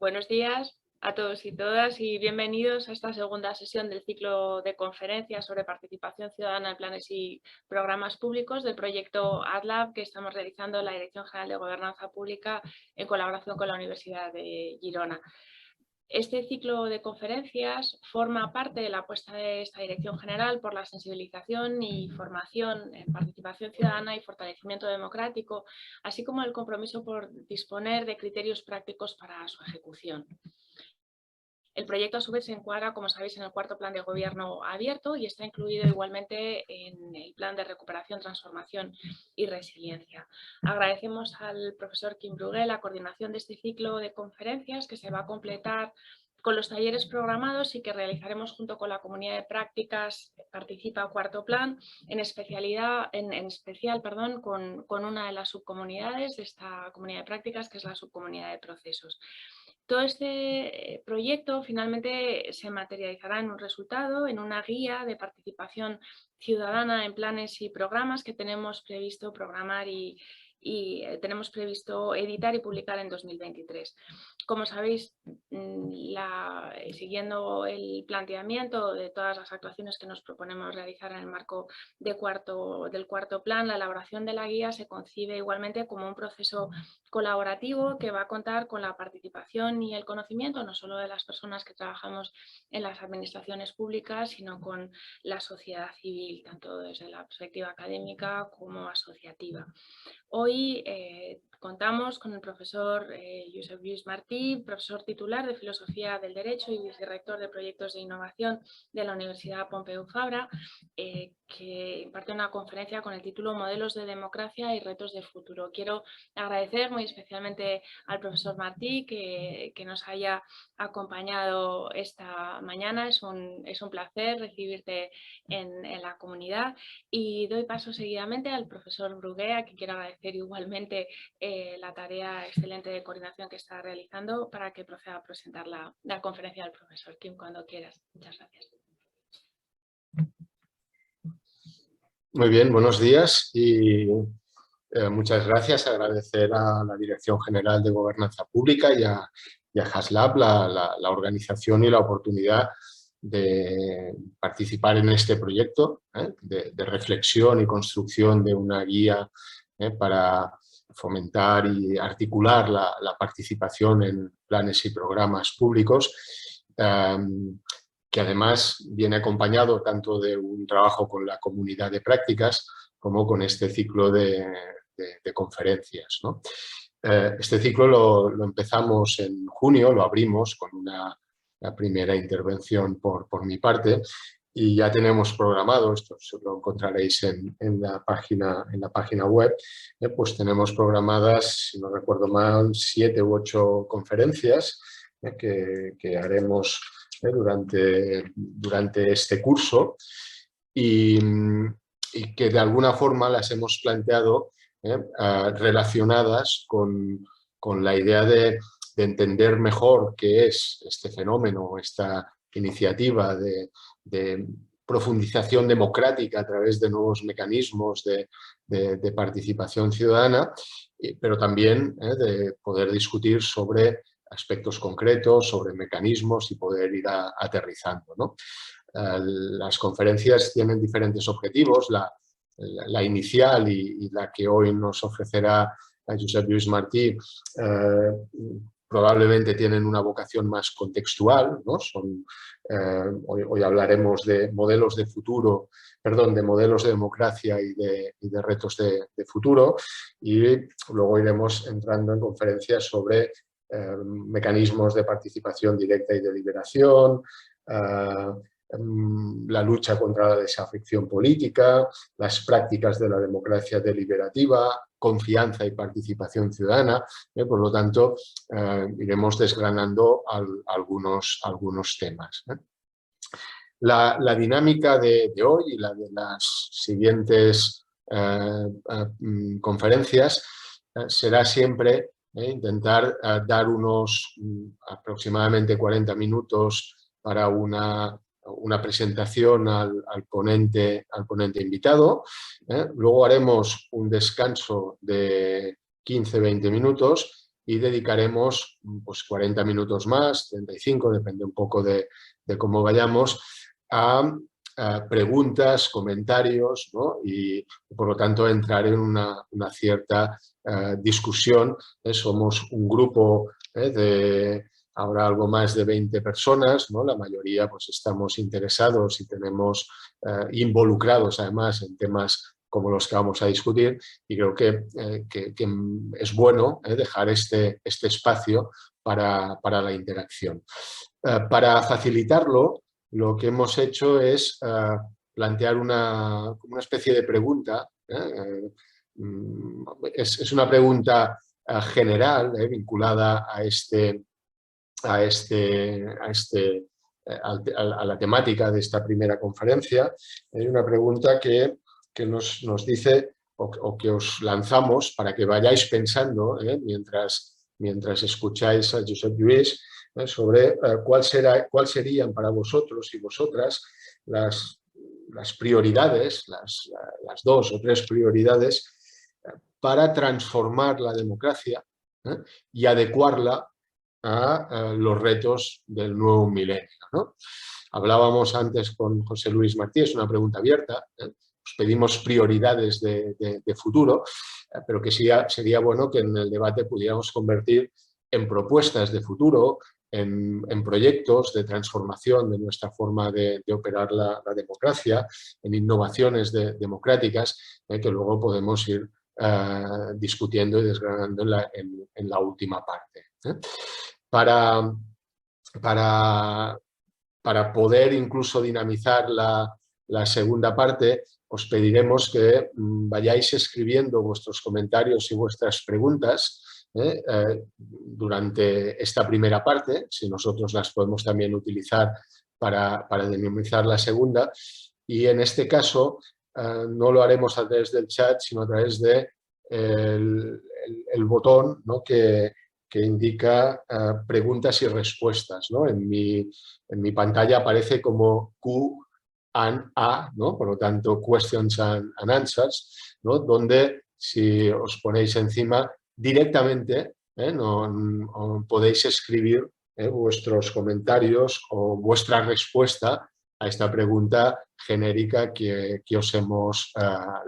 Buenos días a todos y todas y bienvenidos a esta segunda sesión del ciclo de conferencias sobre participación ciudadana en planes y programas públicos del proyecto AdLab que estamos realizando en la Dirección General de Gobernanza Pública en colaboración con la Universidad de Girona. Este ciclo de conferencias forma parte de la apuesta de esta Dirección General por la sensibilización y formación en participación ciudadana y fortalecimiento democrático, así como el compromiso por disponer de criterios prácticos para su ejecución. El proyecto a su vez se encuadra, como sabéis, en el cuarto plan de gobierno abierto y está incluido igualmente en el plan de recuperación, transformación y resiliencia. Agradecemos al profesor Quim Brugué la coordinación de este ciclo de conferencias que se va a completar con los talleres programados y que realizaremos junto con la comunidad de prácticas Participa Cuarto Plan, en especial con una de las subcomunidades de esta comunidad de prácticas, que es la subcomunidad de procesos. Todo este proyecto finalmente se materializará en un resultado, en una guía de participación ciudadana en planes y programas que tenemos previsto programar y tenemos previsto editar y publicar en 2023. Como sabéis, siguiendo el planteamiento de todas las actuaciones que nos proponemos realizar en el marco del cuarto plan, la elaboración de la guía se concibe igualmente como un proceso colaborativo que va a contar con la participación y el conocimiento no solo de las personas que trabajamos en las administraciones públicas, sino con la sociedad civil, tanto desde la perspectiva académica como asociativa. Hoy contamos con el profesor Josep Lluís Martí, profesor titular de Filosofía del Derecho y vicerrector de Proyectos de Innovación de la Universidad Pompeu Fabra, que imparte una conferencia con el título Modelos de Democracia y Retos de Futuro. Quiero agradecer muy especialmente al profesor Martí que nos haya acompañado esta mañana. Es un placer recibirte en la comunidad y doy paso seguidamente al profesor Brugué, a quien quiero agradecer igualmente la tarea excelente de coordinación que está realizando para que proceda a presentar la conferencia del profesor Quim cuando quieras. Muchas gracias. Muy bien, buenos días y muchas gracias. Agradecer a la Dirección General de Gobernanza Pública y a HasLab la organización y la oportunidad de participar en este proyecto de reflexión y construcción de una guía para fomentar y articular la participación en planes y programas públicos, que además viene acompañado tanto de un trabajo con la comunidad de prácticas como con este ciclo de conferencias, ¿no? Este ciclo lo empezamos en junio, lo abrimos con una primera intervención por mi parte y ya tenemos programado, esto lo encontraréis en la página web, pues tenemos programadas, si no recuerdo mal, 7 u 8 conferencias que haremos durante este curso y que de alguna forma las hemos planteado relacionadas con la idea de entender mejor qué es este fenómeno, esta iniciativa de profundización democrática a través de nuevos mecanismos de participación ciudadana, pero también de poder discutir sobre aspectos concretos, sobre mecanismos y poder ir aterrizando, ¿no? Las conferencias tienen diferentes objetivos. La inicial y la que hoy nos ofrecerá Josep Lluís Martí probablemente tienen una vocación más contextual, ¿no? Hoy hablaremos de modelos de futuro, de modelos de democracia y de retos de futuro, y luego iremos entrando en conferencias sobre mecanismos de participación directa y deliberación, la lucha contra la desafección política, las prácticas de la democracia deliberativa, confianza y participación ciudadana. Por lo tanto, iremos desgranando algunos temas. La dinámica de hoy y la de las siguientes conferencias será siempre intentar dar unos aproximadamente 40 minutos para una presentación al ponente invitado. Luego haremos un descanso de 15-20 minutos y dedicaremos pues 40 minutos más, 35, depende un poco de cómo vayamos, a preguntas, comentarios, ¿no? Y por lo tanto entrar en una cierta discusión. Somos un grupo de ahora algo más de 20 personas, ¿no? La mayoría pues estamos interesados y tenemos involucrados además en temas como los que vamos a discutir, y creo que es bueno dejar este espacio para la interacción. Para facilitarlo, lo que hemos hecho es plantear una especie de pregunta. Es una pregunta general vinculada a la temática de esta primera conferencia. Hay una pregunta que nos dice o que os lanzamos para que vayáis pensando mientras escucháis a Josep Lluís sobre cuál serían para vosotros y vosotras las prioridades, las 2 o 3 prioridades para transformar la democracia y adecuarla a los retos del nuevo milenio, ¿no? Hablábamos antes con José Luis Martí, es una pregunta abierta, os pedimos prioridades de futuro, pero que sería bueno que en el debate pudiéramos convertir en propuestas de futuro, en proyectos de transformación de nuestra forma de operar la democracia, en innovaciones democráticas que luego podemos ir discutiendo y desgranando en la última parte. Para poder incluso dinamizar la segunda parte, os pediremos que vayáis escribiendo vuestros comentarios y vuestras preguntas durante esta primera parte, si nosotros las podemos también utilizar para dinamizar la segunda, y en este caso no lo haremos a través del chat, sino a través de el botón, ¿no?, que indica preguntas y respuestas, ¿no? En mi pantalla aparece como Q&A, ¿no? Por lo tanto, questions and answers, ¿no? Donde si os ponéis encima directamente, no podéis escribir vuestros comentarios o vuestra respuesta a esta pregunta genérica que os hemos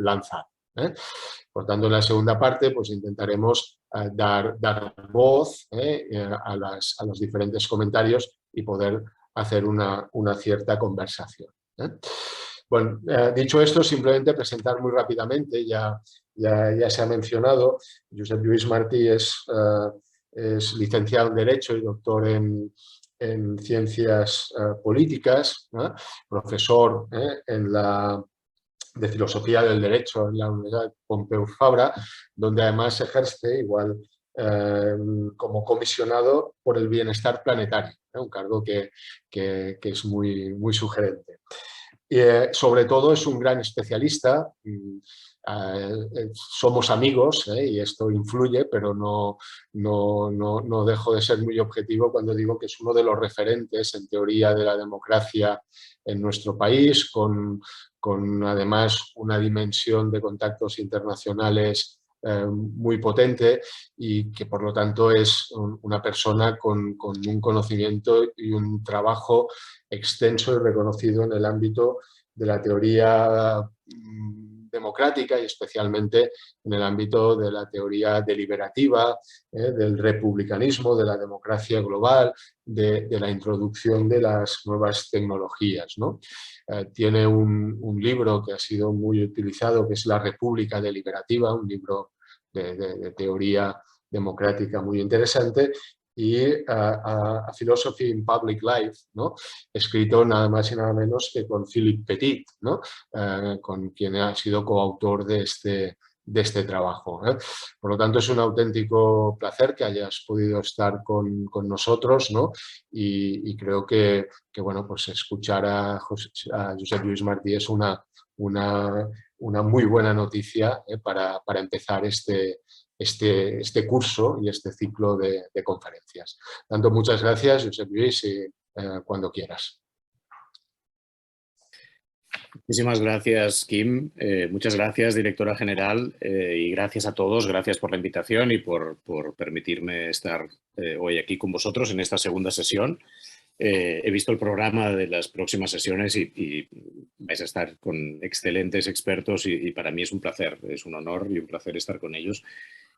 lanzado. Por tanto, en la segunda parte pues intentaremos dar voz a los diferentes comentarios y poder hacer una cierta conversación. Bueno, dicho esto, simplemente presentar muy rápidamente, ya se ha mencionado, Josep Lluís Martí es licenciado en Derecho y doctor en Ciencias Políticas, profesor de Filosofía del Derecho en la Universidad Pompeu Fabra, donde además ejerce igual como comisionado por el bienestar planetario, un cargo que es muy, muy sugerente. Sobre todo es un gran especialista, somos amigos y esto influye, pero no dejo de ser muy objetivo cuando digo que es uno de los referentes en teoría de la democracia en nuestro país, con además una dimensión de contactos internacionales muy potente y que por lo tanto es una persona con un conocimiento y un trabajo extenso y reconocido en el ámbito de la teoría democrática y especialmente en el ámbito de la teoría deliberativa, del republicanismo, de la democracia global, de la introducción de las nuevas tecnologías, ¿no? Tiene un libro que ha sido muy utilizado, que es La República Deliberativa, un libro de teoría democrática muy interesante, y a Philosophy in Public Life, ¿no?, escrito nada más y nada menos que con Philip Pettit, ¿no?, con quien ha sido coautor de este trabajo. Por lo tanto, es un auténtico placer que hayas podido estar con nosotros, ¿no? Y creo que bueno, pues escuchar a Josep Lluís Martí es una muy buena noticia para empezar este curso y este ciclo de conferencias. Tanto muchas gracias, Josep Lluís, y cuando quieras. Muchísimas gracias, Kim. Muchas gracias, directora general, y gracias a todos. Gracias por la invitación y por permitirme estar hoy aquí con vosotros en esta segunda sesión. He visto el programa de las próximas sesiones y vais a estar con excelentes expertos y para mí es un placer, es un honor y un placer estar con ellos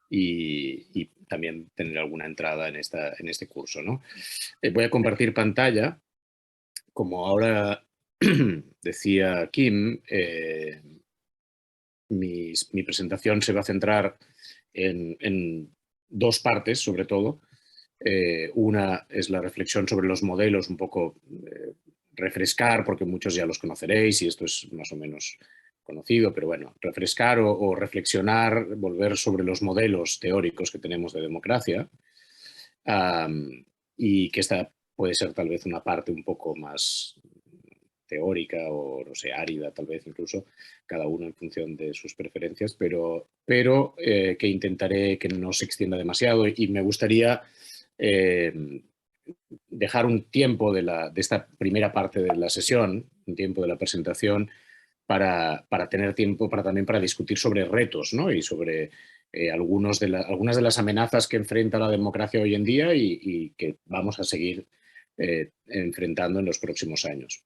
y también tener alguna entrada en este curso, ¿no? Voy a compartir pantalla. Como ahora decía Kim, mi presentación se va a centrar en dos partes, sobre todo. Una es la reflexión sobre los modelos, un poco refrescar, porque muchos ya los conoceréis y esto es más o menos conocido, pero bueno, refrescar o reflexionar, volver sobre los modelos teóricos que tenemos de democracia, y que esta puede ser tal vez una parte un poco más teórica o, no sé, árida tal vez incluso, cada uno en función de sus preferencias, pero que intentaré que no se extienda demasiado y me gustaría dejar un tiempo de esta primera parte de la sesión, un tiempo de la presentación, para tener tiempo también para discutir sobre retos, ¿no? Y sobre algunas de las amenazas que enfrenta la democracia hoy en día y que vamos a seguir enfrentando en los próximos años.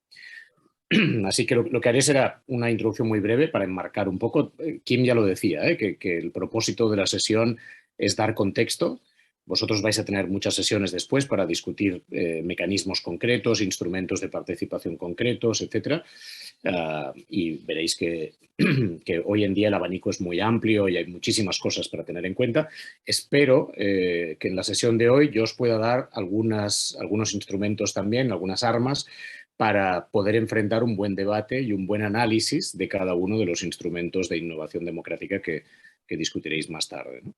Así que lo que haré será una introducción muy breve para enmarcar un poco. Kim ya lo decía, que el propósito de la sesión es dar contexto. Vosotros vais a tener muchas sesiones después para discutir mecanismos concretos, instrumentos de participación concretos, etc. Y veréis que hoy en día el abanico es muy amplio y hay muchísimas cosas para tener en cuenta. Espero que en la sesión de hoy yo os pueda dar algunos instrumentos también, algunas armas, para poder enfrentar un buen debate y un buen análisis de cada uno de los instrumentos de innovación democrática que discutiréis más tarde, ¿no?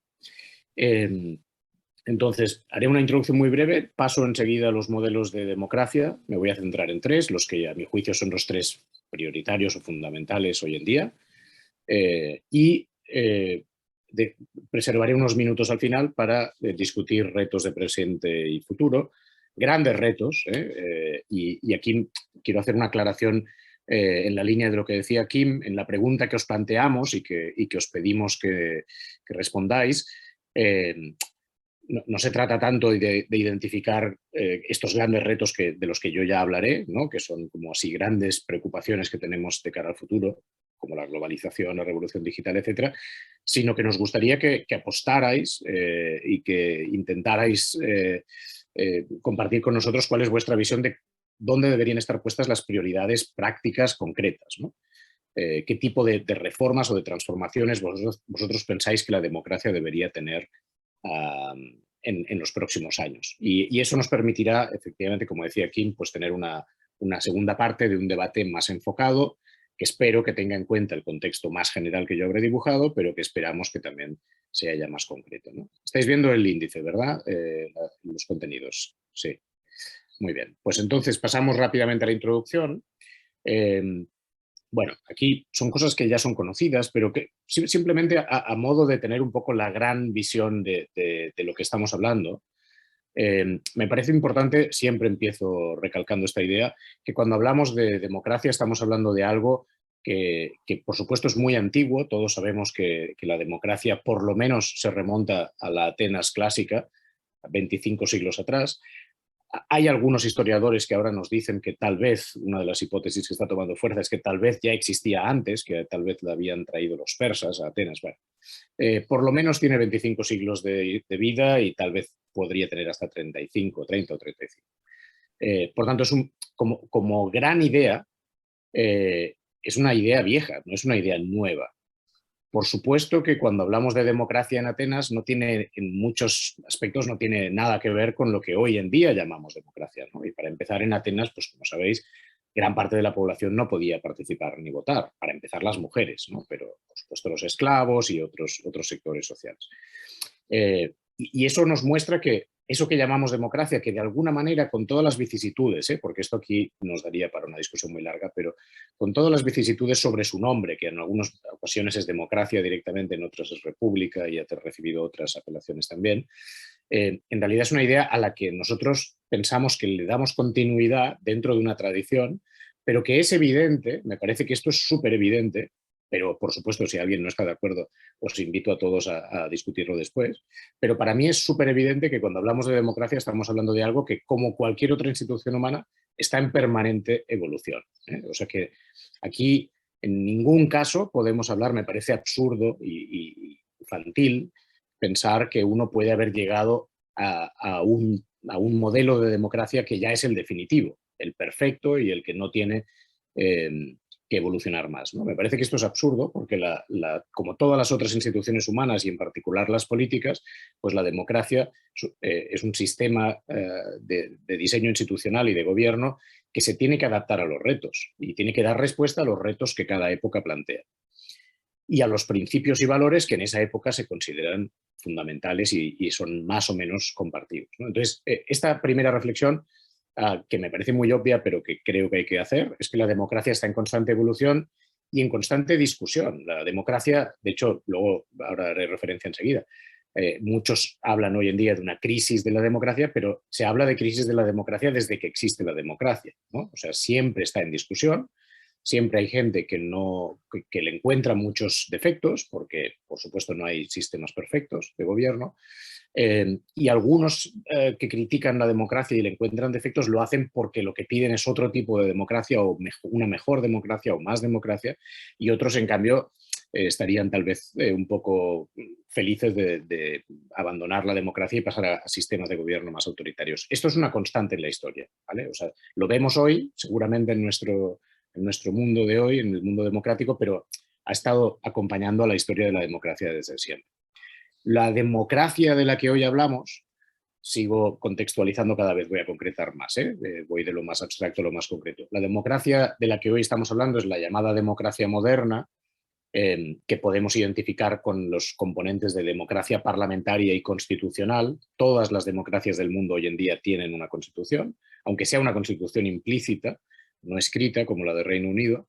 Entonces, haré una introducción muy breve, paso enseguida a los modelos de democracia, me voy a centrar en tres, los que a mi juicio son los tres prioritarios o fundamentales hoy en día, preservaré unos minutos al final para discutir retos de presente y futuro, grandes retos, y aquí quiero hacer una aclaración en la línea de lo que decía Kim, en la pregunta que os planteamos y que os pedimos que respondáis. No se trata tanto de identificar estos grandes retos de los que yo ya hablaré, ¿no? Que son como así grandes preocupaciones que tenemos de cara al futuro, como la globalización, la revolución digital, etcétera, sino que nos gustaría que apostarais y que intentarais compartir con nosotros cuál es vuestra visión de dónde deberían estar puestas las prioridades prácticas concretas, ¿no? ¿Qué tipo de reformas o de transformaciones vosotros pensáis que la democracia debería tener en los próximos años? Y eso nos permitirá, efectivamente, como decía Kim, pues tener una segunda parte de un debate más enfocado, que espero que tenga en cuenta el contexto más general que yo habré dibujado, pero que esperamos que también sea ya más concreto, ¿no? Estáis viendo el índice, ¿verdad? Los contenidos. Sí. Muy bien. Pues entonces pasamos rápidamente a la introducción. Bueno, aquí son cosas que ya son conocidas, pero que simplemente a modo de tener un poco la gran visión de lo que estamos hablando, me parece importante, siempre empiezo recalcando esta idea, que cuando hablamos de democracia estamos hablando de algo que por supuesto es muy antiguo. Todos sabemos que la democracia por lo menos se remonta a la Atenas clásica, 25 siglos atrás. Hay algunos historiadores que ahora nos dicen que tal vez, una de las hipótesis que está tomando fuerza es que tal vez ya existía antes, que tal vez la habían traído los persas a Atenas. Bueno, por lo menos tiene 25 siglos de vida y tal vez podría tener hasta 35, 30 o 35. Por tanto, es como gran idea, es una idea vieja, no es una idea nueva. Por supuesto que cuando hablamos de democracia en Atenas no tiene, en muchos aspectos, no tiene nada que ver con lo que hoy en día llamamos democracia, ¿no? Y para empezar, en Atenas, pues como sabéis, gran parte de la población no podía participar ni votar, para empezar las mujeres, ¿no? Pero por supuesto los esclavos y otros sectores sociales. Y eso nos muestra que eso que llamamos democracia, que de alguna manera con todas las vicisitudes, porque esto aquí nos daría para una discusión muy larga, pero con todas las vicisitudes sobre su nombre, que en algunas ocasiones es democracia directamente, en otras es república y ha recibido otras apelaciones también, en realidad es una idea a la que nosotros pensamos que le damos continuidad dentro de una tradición, pero que es evidente, me parece que esto es súper evidente, pero por supuesto si alguien no está de acuerdo os invito a todos a discutirlo después, pero para mí es súper evidente que cuando hablamos de democracia estamos hablando de algo que, como cualquier otra institución humana, está en permanente evolución, ¿eh? O sea que aquí en ningún caso podemos hablar, me parece absurdo y infantil pensar que uno puede haber llegado a un modelo de democracia que ya es el definitivo, el perfecto y el que no tiene que evolucionar más, ¿no? Me parece que esto es absurdo porque como todas las otras instituciones humanas y en particular las políticas, pues la democracia es un sistema de diseño institucional y de gobierno que se tiene que adaptar a los retos y tiene que dar respuesta a los retos que cada época plantea y a los principios y valores que en esa época se consideran fundamentales y son más o menos compartidos, ¿no? Entonces, esta primera reflexión, que me parece muy obvia, pero que creo que hay que hacer, es que la democracia está en constante evolución y en constante discusión. La democracia, de hecho, luego ahora haré referencia enseguida, muchos hablan hoy en día de una crisis de la democracia, pero se habla de crisis de la democracia desde que existe la democracia, ¿no? O sea, siempre está en discusión. Siempre hay gente que le encuentra muchos defectos, porque por supuesto no hay sistemas perfectos de gobierno, y algunos que critican la democracia y le encuentran defectos lo hacen porque lo que piden es otro tipo de democracia o una mejor democracia o más democracia, y otros en cambio estarían tal vez un poco felices de abandonar la democracia y pasar a sistemas de gobierno más autoritarios. Esto es una constante en la historia, ¿vale? O sea, lo vemos hoy, seguramente en nuestro mundo de hoy, en el mundo democrático, pero ha estado acompañando a la historia de la democracia desde siempre. La democracia de la que hoy hablamos, sigo contextualizando cada vez, voy a concretar más, voy de lo más abstracto a lo más concreto. La democracia de la que hoy estamos hablando es la llamada democracia moderna, que podemos identificar con los componentes de democracia parlamentaria y constitucional. Todas las democracias del mundo hoy en día tienen una constitución, aunque sea una constitución implícita, no escrita como la de Reino Unido,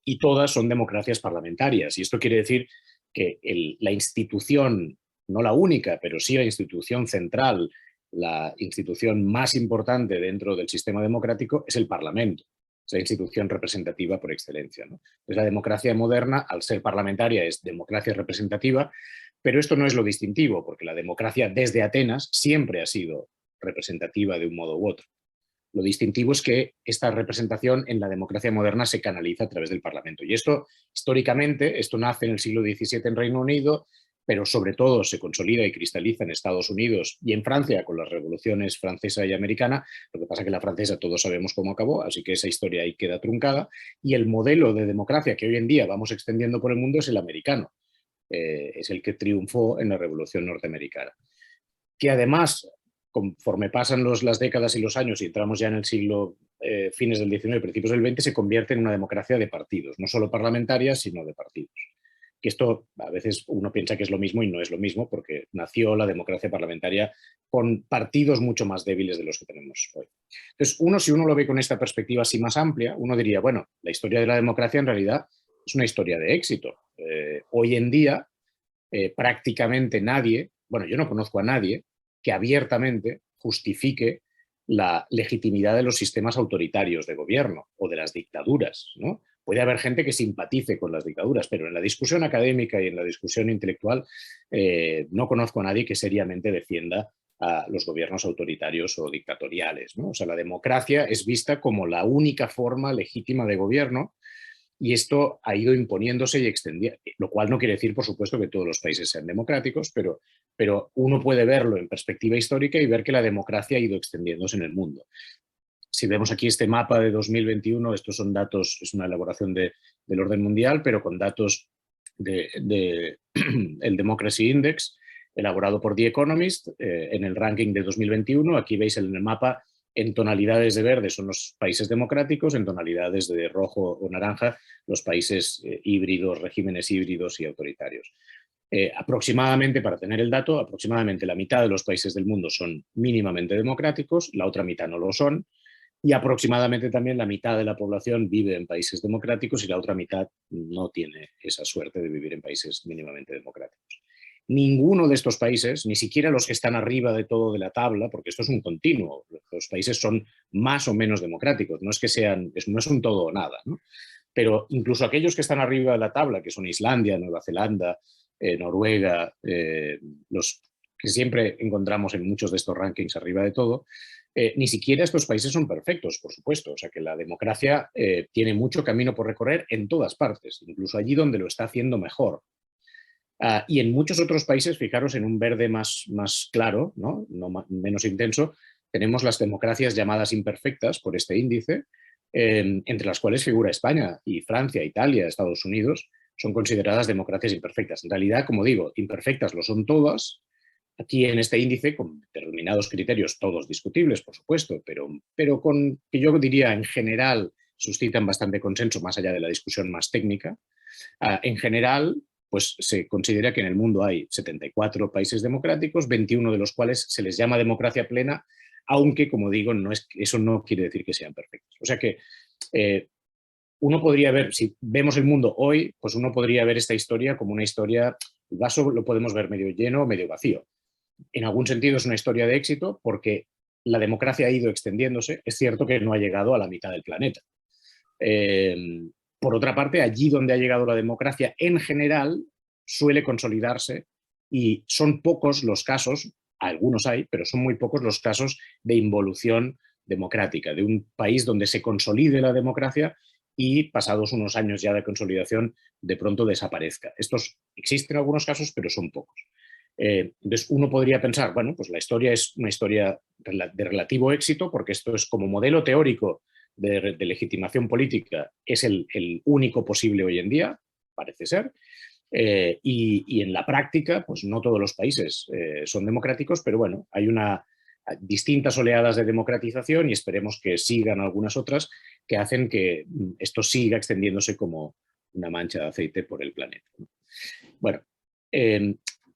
y todas son democracias parlamentarias. Y esto quiere decir que la institución, no la única, pero sí la institución central, la institución más importante dentro del sistema democrático es el Parlamento, es la institución representativa por excelencia, ¿no? Entonces, la democracia moderna, al ser parlamentaria, es democracia representativa, pero esto no es lo distintivo, porque la democracia desde Atenas siempre ha sido representativa de un modo u otro. Lo distintivo es que esta representación en la democracia moderna se canaliza a través del Parlamento. Y esto, históricamente, esto nace en el siglo XVII en Reino Unido, pero sobre todo se consolida y cristaliza en Estados Unidos y en Francia con las revoluciones francesa y americana. Lo que pasa es que la francesa todos sabemos cómo acabó, así que esa historia ahí queda truncada. Y el modelo de democracia que hoy en día vamos extendiendo por el mundo es el americano. Es el que triunfó en la Revolución Norteamericana. Que además, conforme pasan las décadas y los años y entramos ya en el siglo, fines del XIX, principios del XX, se convierte en una democracia de partidos, no solo parlamentaria, sino de partidos. Que esto a veces uno piensa que es lo mismo y no es lo mismo, porque nació la democracia parlamentaria con partidos mucho más débiles de los que tenemos hoy. Entonces, si uno lo ve con esta perspectiva así más amplia, uno diría, bueno, la historia de la democracia en realidad es una historia de éxito. Hoy en día, prácticamente nadie, bueno, yo no conozco a nadie que abiertamente justifique la legitimidad de los sistemas autoritarios de gobierno o de las dictaduras, ¿no? Puede haber gente que simpatice con las dictaduras, pero en la discusión académica y en la discusión intelectual no conozco a nadie que seriamente defienda a los gobiernos autoritarios o dictatoriales, ¿no? O sea, la democracia es vista como la única forma legítima de gobierno y esto ha ido imponiéndose y extendiendo, lo cual no quiere decir, por supuesto, que todos los países sean democráticos, pero uno puede verlo en perspectiva histórica y ver que la democracia ha ido extendiéndose en el mundo. Si vemos aquí este mapa de 2021, estos son datos, es una elaboración del orden mundial, pero con datos del Democracy Index, elaborado por The Economist, en el ranking de 2021. Aquí veis en el mapa, en tonalidades de verde son los países democráticos, en tonalidades de rojo o naranja los países híbridos, regímenes híbridos y autoritarios. Aproximadamente, para tener el dato, aproximadamente la mitad de los países del mundo son mínimamente democráticos, la otra mitad no lo son, y aproximadamente también la mitad de la población vive en países democráticos y la otra mitad no tiene esa suerte de vivir en países mínimamente democráticos. Ninguno de estos países, ni siquiera los que están arriba de todo de la tabla, porque esto es un continuo, los países son más o menos democráticos. No es que sean, no es un todo o nada, ¿no? Pero incluso aquellos que están arriba de la tabla, que son Islandia, Nueva Zelanda, Noruega, los que siempre encontramos en muchos de estos rankings arriba de todo, ni siquiera estos países son perfectos, por supuesto. O sea que la democracia tiene mucho camino por recorrer en todas partes, incluso allí donde lo está haciendo mejor. Y en muchos otros países, fijaros en un verde más claro, ¿no? Menos intenso, tenemos las democracias llamadas imperfectas por este índice, entre las cuales figura España y Francia, Italia, Estados Unidos, son consideradas democracias imperfectas. En realidad, como digo, imperfectas lo son todas. Aquí en este índice, con determinados criterios, todos discutibles, por supuesto, pero con que yo diría en general suscitan bastante consenso más allá de la discusión más técnica. En general, pues se considera que en el mundo hay 74 países democráticos, 21 de los cuales se les llama democracia plena, aunque, como digo, eso no quiere decir que sean perfectos. O sea que uno podría ver, si vemos el mundo hoy, pues uno podría ver esta historia como una historia, el vaso lo podemos ver medio lleno o medio vacío. En algún sentido es una historia de éxito porque la democracia ha ido extendiéndose. Es cierto que no ha llegado a la mitad del planeta. Por otra parte, allí donde ha llegado la democracia, en general, suele consolidarse y son pocos los casos, algunos hay, pero son muy pocos los casos de involución democrática, de un país donde se consolide la democracia y pasados unos años ya de consolidación, de pronto desaparezca. Estos existen algunos casos, pero son pocos. Entonces uno podría pensar, bueno, pues la historia es una historia de relativo éxito porque esto es como modelo teórico de legitimación política, es el único posible hoy en día, parece ser, y en la práctica, pues no todos los países son democráticos, pero bueno, hay distintas oleadas de democratización y esperemos que sigan algunas otras que hacen que esto siga extendiéndose como una mancha de aceite por el planeta. Bueno,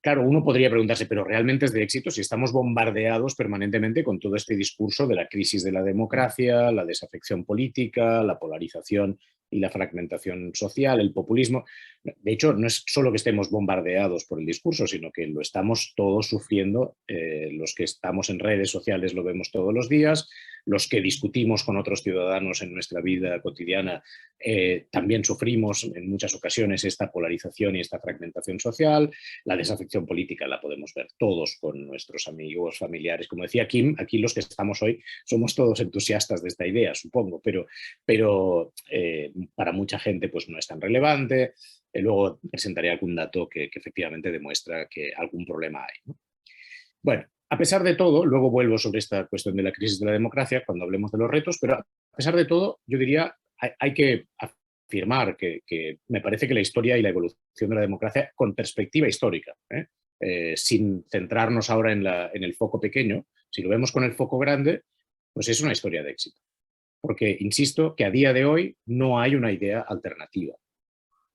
claro, uno podría preguntarse, ¿pero realmente es de éxito si estamos bombardeados permanentemente con todo este discurso de la crisis de la democracia, la desafección política, la polarización y la fragmentación social, el populismo? De hecho, no es solo que estemos bombardeados por el discurso, sino que lo estamos todos sufriendo. Los que estamos en redes sociales lo vemos todos los días, los que discutimos con otros ciudadanos en nuestra vida cotidiana también sufrimos en muchas ocasiones esta polarización y esta fragmentación social. La desafección política la podemos ver todos con nuestros amigos, familiares. Como decía Kim, aquí los que estamos hoy somos todos entusiastas de esta idea, supongo, pero para mucha gente pues no es tan relevante. Luego presentaré algún dato que efectivamente demuestra que algún problema hay, ¿no? Bueno, a pesar de todo, luego vuelvo sobre esta cuestión de la crisis de la democracia cuando hablemos de los retos, pero a pesar de todo, yo diría, hay que afirmar que me parece que la historia y la evolución de la democracia con perspectiva histórica, sin centrarnos ahora en el foco pequeño, si lo vemos con el foco grande, pues es una historia de éxito. Porque, insisto, que a día de hoy no hay una idea alternativa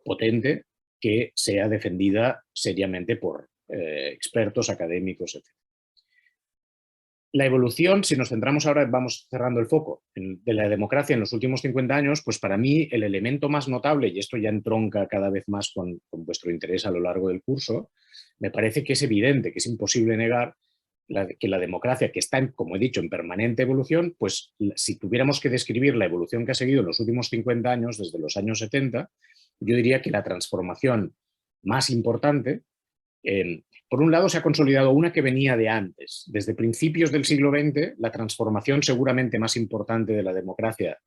potente que sea defendida seriamente por expertos, académicos, etc. La evolución, si nos centramos ahora, vamos cerrando el foco, de la democracia en los últimos 50 años, pues para mí el elemento más notable, y esto ya entronca cada vez más con vuestro interés a lo largo del curso, me parece que es evidente, que es imposible negar que la democracia, que está, como he dicho, en permanente evolución, pues si tuviéramos que describir la evolución que ha seguido en los últimos 50 años, desde los años 70, yo diría que la transformación más importante, por un lado se ha consolidado una que venía de antes. Desde principios del siglo XX, la transformación seguramente más importante de la democracia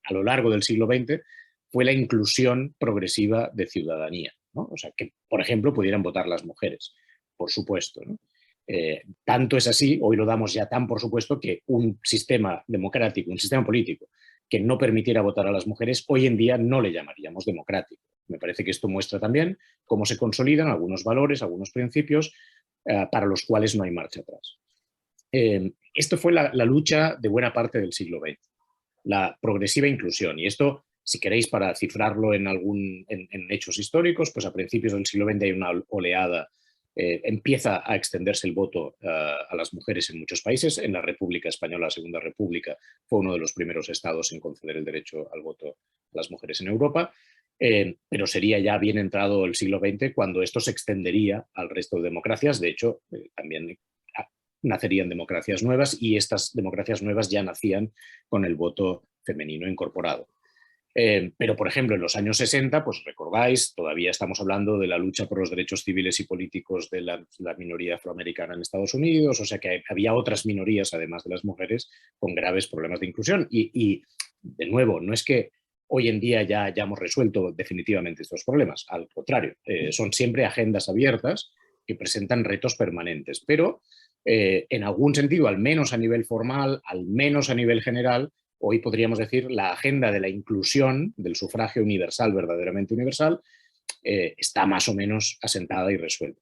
a lo largo del siglo XX fue la inclusión progresiva de ciudadanía, ¿no? O sea, que, por ejemplo, pudieran votar las mujeres, por supuesto, ¿no? Tanto es así, hoy lo damos ya tan por supuesto, que un sistema democrático, un sistema político que no permitiera votar a las mujeres, hoy en día no le llamaríamos democrático. Me parece que esto muestra también cómo se consolidan algunos valores, algunos principios para los cuales no hay marcha atrás. Esto fue la lucha de buena parte del siglo XX, la progresiva inclusión. Y esto, si queréis, para cifrarlo en hechos históricos, pues a principios del siglo XX hay una oleada. Empieza a extenderse el voto a las mujeres en muchos países. En la República Española, la Segunda República, fue uno de los primeros estados en conceder el derecho al voto a las mujeres en Europa. Pero sería ya bien entrado el siglo XX cuando esto se extendería al resto de democracias. De hecho, también nacerían democracias nuevas, y estas democracias nuevas ya nacían con el voto femenino incorporado. Pero, por ejemplo, en los años 60, pues recordáis, todavía estamos hablando de la lucha por los derechos civiles y políticos de la minoría afroamericana en Estados Unidos, o sea que había otras minorías, además de las mujeres, con graves problemas de inclusión. Y de nuevo, no es que hoy en día ya hayamos resuelto definitivamente estos problemas, al contrario, son siempre agendas abiertas que presentan retos permanentes, pero en algún sentido, al menos a nivel formal, al menos a nivel general, hoy podríamos decir la agenda de la inclusión, del sufragio universal, verdaderamente universal, está más o menos asentada y resuelta.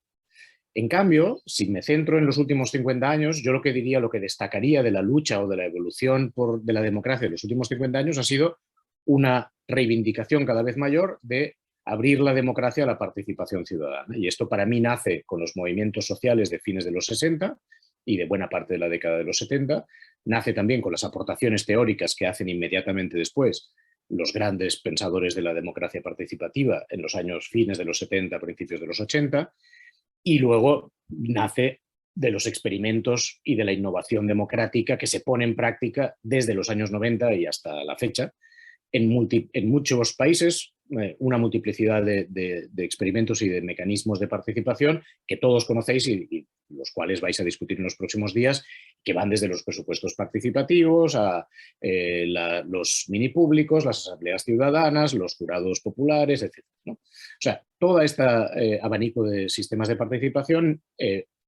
En cambio, si me centro en los últimos 50 años, yo lo que diría, lo que destacaría de la lucha o de la evolución de la democracia de los últimos 50 años ha sido una reivindicación cada vez mayor de abrir la democracia a la participación ciudadana. Y esto para mí nace con los movimientos sociales de fines de los 60 y de buena parte de la década de los 70, nace también con las aportaciones teóricas que hacen inmediatamente después los grandes pensadores de la democracia participativa en los años fines de los 70, principios de los 80, y luego nace de los experimentos y de la innovación democrática que se pone en práctica desde los años 90 y hasta la fecha en muchos países, una multiplicidad de experimentos y de mecanismos de participación que todos conocéis y los cuales vais a discutir en los próximos días, que van desde los presupuestos participativos a los mini públicos, las asambleas ciudadanas, los jurados populares, etc., ¿no? O sea, todo este abanico de sistemas de participación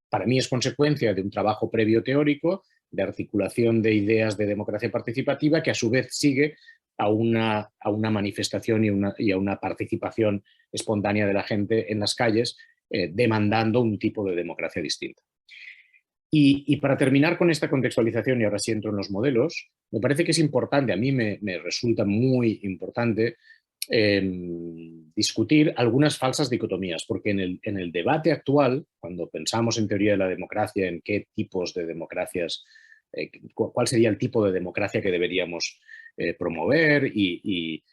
para mí es consecuencia de un trabajo previo teórico de articulación de ideas de democracia participativa que a su vez sigue a una manifestación y a una participación espontánea de la gente en las calles demandando un tipo de democracia distinta. Y para terminar con esta contextualización, y ahora sí entro en los modelos, me parece que es importante, a mí me resulta muy importante discutir algunas falsas dicotomías, porque en el debate actual, cuando pensamos en teoría de la democracia, en qué tipos de democracias, cuál sería el tipo de democracia que deberíamos promover y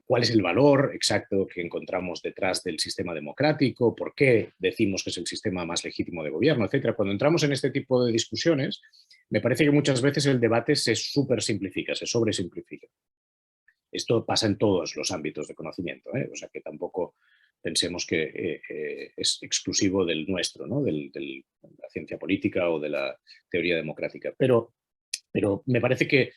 cuál es el valor exacto que encontramos detrás del sistema democrático, por qué decimos que es el sistema más legítimo de gobierno, etc. Cuando entramos en este tipo de discusiones, me parece que muchas veces el debate se supersimplifica, se sobresimplifica. Esto pasa en todos los ámbitos de conocimiento, o sea que tampoco pensemos que es exclusivo del nuestro, ¿no? de la ciencia política o de la teoría democrática. Pero me parece que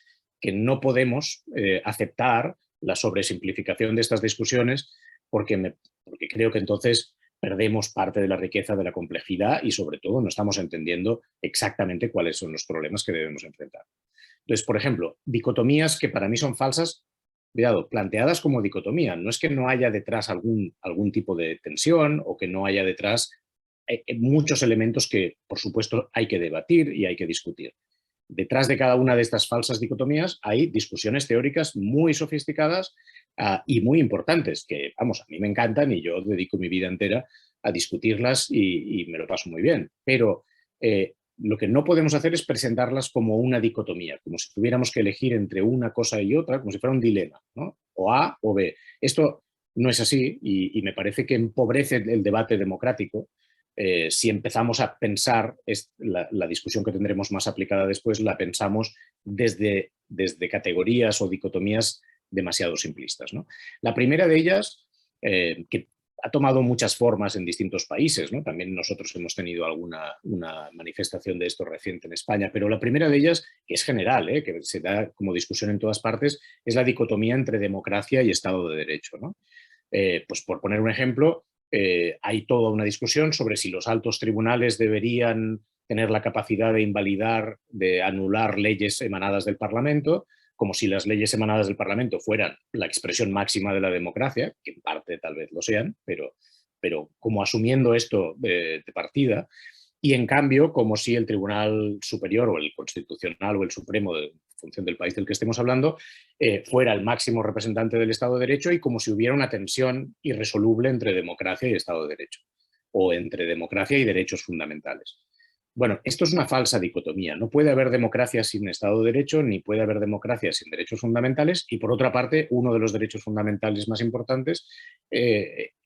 no podemos aceptar la sobresimplificación de estas discusiones porque creo que entonces perdemos parte de la riqueza de la complejidad y sobre todo no estamos entendiendo exactamente cuáles son los problemas que debemos enfrentar. Entonces, por ejemplo, dicotomías que para mí son falsas, cuidado, planteadas como dicotomía. No es que no haya detrás algún tipo de tensión o que no haya detrás muchos elementos que, por supuesto, hay que debatir y hay que discutir. Detrás de cada una de estas falsas dicotomías hay discusiones teóricas muy sofisticadas y muy importantes, que, vamos, a mí me encantan y yo dedico mi vida entera a discutirlas y me lo paso muy bien. Pero lo que no podemos hacer es presentarlas como una dicotomía, como si tuviéramos que elegir entre una cosa y otra, como si fuera un dilema, ¿no? O A o B. Esto no es así y me parece que empobrece el debate democrático. Si empezamos a pensar, la discusión que tendremos más aplicada después, la pensamos desde categorías o dicotomías demasiado simplistas, ¿no? La primera de ellas, que ha tomado muchas formas en distintos países, ¿no? También nosotros hemos tenido una manifestación de esto reciente en España, pero la primera de ellas, que es general, que se da como discusión en todas partes, es la dicotomía entre democracia y Estado de Derecho, ¿no? Pues por poner un ejemplo, hay toda una discusión sobre si los altos tribunales deberían tener la capacidad de invalidar, de anular leyes emanadas del Parlamento, como si las leyes emanadas del Parlamento fueran la expresión máxima de la democracia, que en parte tal vez lo sean, pero como asumiendo esto de partida, y en cambio como si el Tribunal Superior o el Constitucional o el Supremo, en función del país del que estemos hablando, fuera el máximo representante del Estado de Derecho y como si hubiera una tensión irresoluble entre democracia y Estado de Derecho, o entre democracia y derechos fundamentales. Bueno, esto es una falsa dicotomía. No puede haber democracia sin Estado de Derecho, ni puede haber democracia sin derechos fundamentales. Y por otra parte, uno de los derechos fundamentales más importantes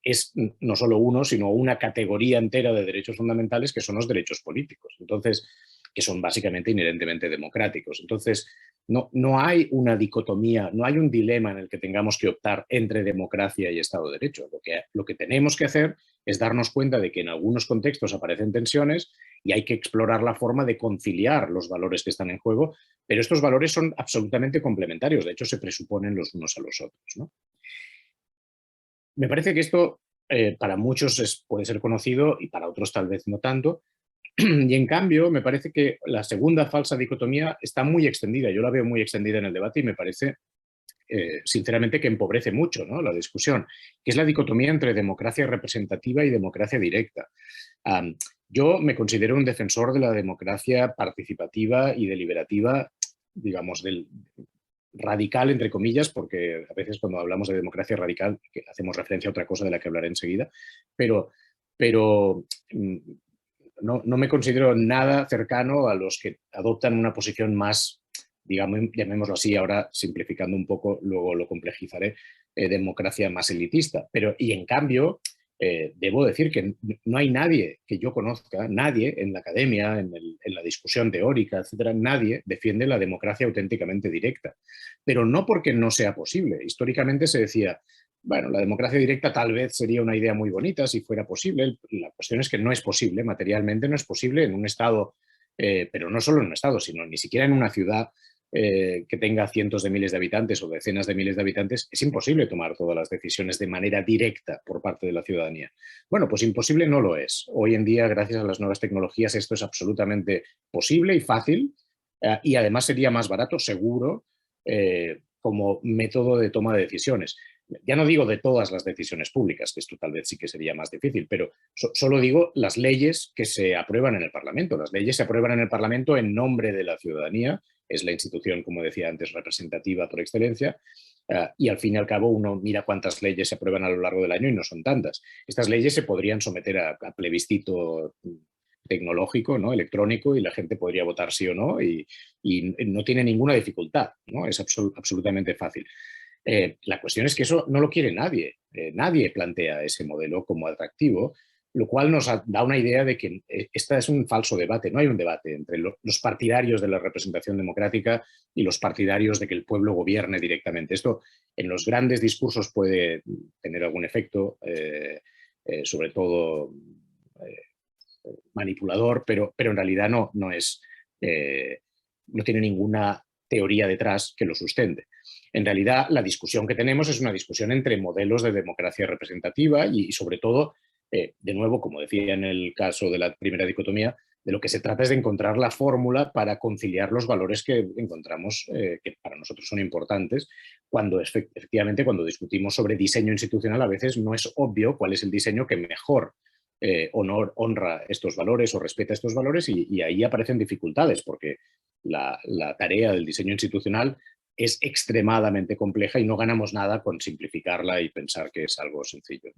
es no solo uno, sino una categoría entera de derechos fundamentales que son los derechos políticos. Entonces, que son básicamente inherentemente democráticos. Entonces, no hay una dicotomía, no hay un dilema en el que tengamos que optar entre democracia y Estado de Derecho. Lo que tenemos que hacer es darnos cuenta de que en algunos contextos aparecen tensiones y hay que explorar la forma de conciliar los valores que están en juego, pero estos valores son absolutamente complementarios, de hecho se presuponen los unos a los otros, ¿no? Me parece que esto para muchos puede ser conocido y para otros tal vez no tanto. Y en cambio, me parece que la segunda falsa dicotomía está muy extendida. Yo la veo muy extendida en el debate y me parece, sinceramente, que empobrece mucho, ¿no?, la discusión, que es la dicotomía entre democracia representativa y democracia directa. Yo me considero un defensor de la democracia participativa y deliberativa, digamos, radical, entre comillas, porque a veces cuando hablamos de democracia radical hacemos referencia a otra cosa de la que hablaré enseguida, pero no me considero nada cercano a los que adoptan una posición más, digamos, llamémoslo así, ahora simplificando un poco, luego lo complejizaré, democracia más elitista. Y en cambio, debo decir que no hay nadie que yo conozca, nadie en la academia, en la discusión teórica, etcétera, nadie defiende la democracia auténticamente directa. Pero no porque no sea posible. Históricamente se decía, bueno, la democracia directa tal vez sería una idea muy bonita si fuera posible. La cuestión es que no es posible, materialmente no es posible en un Estado, pero no solo en un Estado, sino ni siquiera en una ciudad que tenga cientos de miles de habitantes o decenas de miles de habitantes. Es imposible tomar todas las decisiones de manera directa por parte de la ciudadanía. Bueno, pues imposible no lo es. Hoy en día, gracias a las nuevas tecnologías, esto es absolutamente posible y fácil, y además sería más barato, seguro, como método de toma de decisiones. Ya no digo de todas las decisiones públicas, que esto tal vez sí que sería más difícil, pero solo digo las leyes que se aprueban en el Parlamento. Las leyes se aprueban en el Parlamento en nombre de la ciudadanía, es la institución, como decía antes, representativa por excelencia, y al fin y al cabo uno mira cuántas leyes se aprueban a lo largo del año y no son tantas. Estas leyes se podrían someter a plebiscito tecnológico, ¿no?, electrónico, y la gente podría votar sí o no, y no tiene ninguna dificultad, ¿no? Es absolutamente fácil. La cuestión es que eso no lo quiere nadie. Nadie plantea ese modelo como atractivo, lo cual nos da una idea de que este es un falso debate. No hay un debate entre los partidarios de la representación democrática y los partidarios de que el pueblo gobierne directamente. Esto en los grandes discursos puede tener algún efecto, sobre todo manipulador, pero en realidad no tiene ninguna teoría detrás que lo sustente. En realidad, la discusión que tenemos es una discusión entre modelos de democracia representativa y sobre todo, de nuevo, como decía en el caso de la primera dicotomía, de lo que se trata es de encontrar la fórmula para conciliar los valores que encontramos que para nosotros son importantes, cuando efectivamente cuando discutimos sobre diseño institucional a veces no es obvio cuál es el diseño que mejor honra estos valores o respeta estos valores, y ahí aparecen dificultades porque la tarea del diseño institucional es extremadamente compleja y no ganamos nada con simplificarla y pensar que es algo sencillo.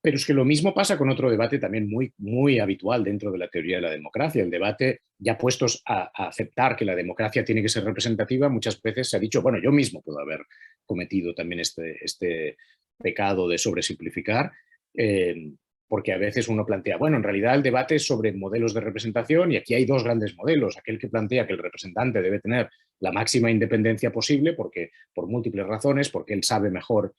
Pero es que lo mismo pasa con otro debate también muy, muy habitual dentro de la teoría de la democracia. El debate, ya puestos a aceptar que la democracia tiene que ser representativa, muchas veces se ha dicho, bueno, yo mismo puedo haber cometido también este pecado de sobresimplificar, porque a veces uno plantea, bueno, en realidad el debate es sobre modelos de representación y aquí hay dos grandes modelos. Aquel que plantea que el representante debe tener la máxima independencia posible porque, por múltiples razones, porque él sabe mejor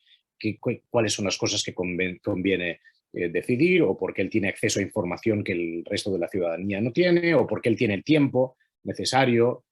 cuáles son las cosas que conviene decidir, o porque él tiene acceso a información que el resto de la ciudadanía no tiene, o porque él tiene el tiempo necesario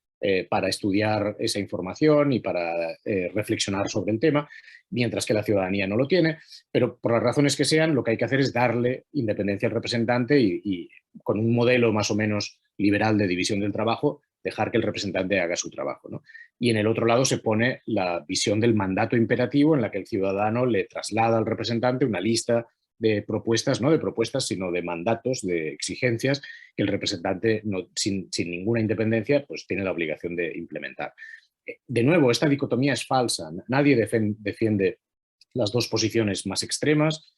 para estudiar esa información y para reflexionar sobre el tema, mientras que la ciudadanía no lo tiene. Pero por las razones que sean, lo que hay que hacer es darle independencia al representante y con un modelo más o menos liberal de división del trabajo, dejar que el representante haga su trabajo, ¿no? Y en el otro lado se pone la visión del mandato imperativo, en la que el ciudadano le traslada al representante una lista de propuestas, no de propuestas, sino de mandatos, de exigencias, que el representante, sin ninguna independencia, pues tiene la obligación de implementar. De nuevo, esta dicotomía es falsa. Nadie defiende las dos posiciones más extremas.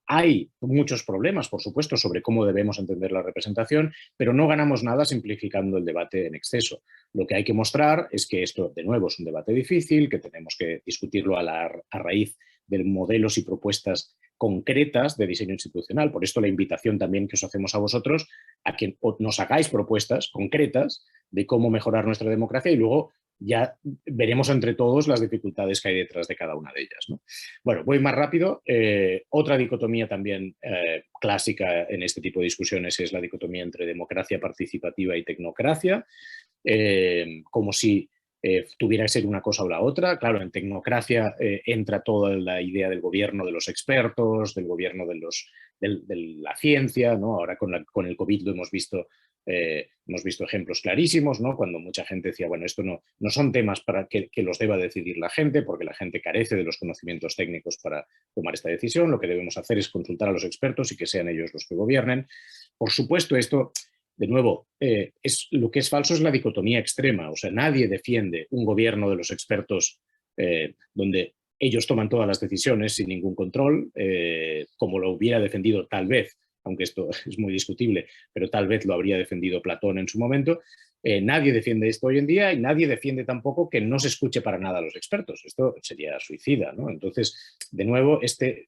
Hay muchos problemas, por supuesto, sobre cómo debemos entender la representación, pero no ganamos nada simplificando el debate en exceso. Lo que hay que mostrar es que esto, de nuevo, es un debate difícil, que tenemos que discutirlo a raíz de modelos y propuestas concretas de diseño institucional. Por esto la invitación también que os hacemos a vosotros a que nos hagáis propuestas concretas de cómo mejorar nuestra democracia y luego ya veremos entre todos las dificultades que hay detrás de cada una de ellas, ¿no? Bueno, voy más rápido. Otra dicotomía también clásica en este tipo de discusiones es la dicotomía entre democracia participativa y tecnocracia, como si tuviera que ser una cosa o la otra. Claro, en tecnocracia entra toda la idea del gobierno de los expertos, del gobierno de la ciencia, ¿no? Ahora con el COVID lo hemos visto ejemplos clarísimos, ¿no? Cuando mucha gente decía, bueno, esto no son temas para que los deba decidir la gente, porque la gente carece de los conocimientos técnicos para tomar esta decisión, lo que debemos hacer es consultar a los expertos y que sean ellos los que gobiernen. Por supuesto, esto, de nuevo, lo que es falso es la dicotomía extrema, o sea, nadie defiende un gobierno de los expertos donde ellos toman todas las decisiones sin ningún control, como lo hubiera defendido tal vez, aunque esto es muy discutible, pero tal vez lo habría defendido Platón en su momento. Nadie defiende esto hoy en día y nadie defiende tampoco que no se escuche para nada a los expertos. Esto sería suicida, ¿no? Entonces, de nuevo, este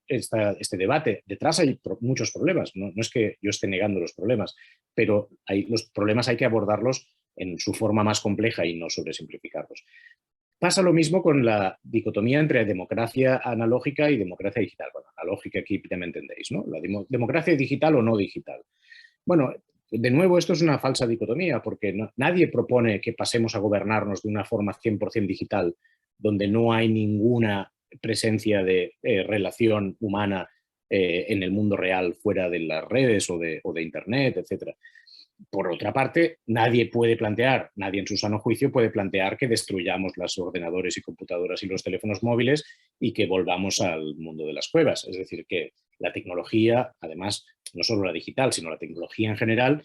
debate, detrás hay muchos problemas. No es que yo esté negando los problemas, pero los problemas hay que abordarlos en su forma más compleja y no sobresimplificarlos. Pasa lo mismo con la dicotomía entre democracia analógica y democracia digital. Bueno, analógica aquí ya me entendéis, ¿no? La democracia digital o no digital. Bueno, de nuevo, esto es una falsa dicotomía porque nadie propone que pasemos a gobernarnos de una forma 100% digital, donde no hay ninguna presencia de relación humana en el mundo real fuera de las redes o de Internet, etcétera. Por otra parte, nadie en su sano juicio puede plantear que destruyamos los ordenadores y computadoras y los teléfonos móviles y que volvamos al mundo de las cuevas. Es decir, que la tecnología, además, no solo la digital, sino la tecnología en general,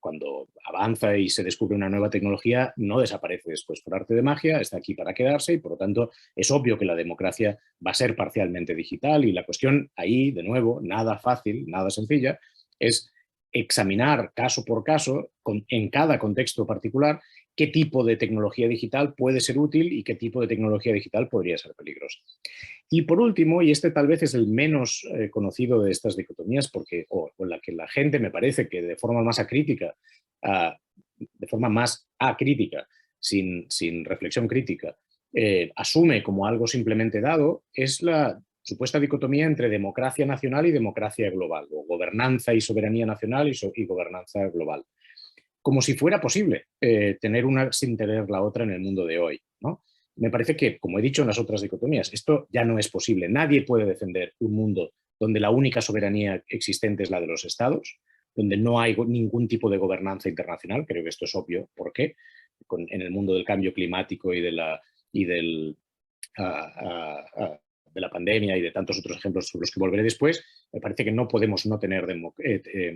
cuando avanza y se descubre una nueva tecnología, no desaparece después por arte de magia, está aquí para quedarse y, por lo tanto, es obvio que la democracia va a ser parcialmente digital y la cuestión ahí, de nuevo, nada fácil, nada sencilla, es examinar caso por caso, en cada contexto particular, qué tipo de tecnología digital puede ser útil y qué tipo de tecnología digital podría ser peligrosa. Y por último, y este tal vez es el menos conocido de estas dicotomías, o la que la gente me parece que de forma más acrítica, sin reflexión crítica, asume como algo simplemente dado, es la supuesta dicotomía entre democracia nacional y democracia global, o gobernanza y soberanía nacional y gobernanza global. Como si fuera posible tener una sin tener la otra en el mundo de hoy, ¿no? Me parece que, como he dicho en las otras dicotomías, esto ya no es posible. Nadie puede defender un mundo donde la única soberanía existente es la de los estados, donde no hay ningún tipo de gobernanza internacional. Creo que esto es obvio. ¿Por qué? En el mundo del cambio climático y de la pandemia y de tantos otros ejemplos sobre los que volveré después, me parece que no podemos no tener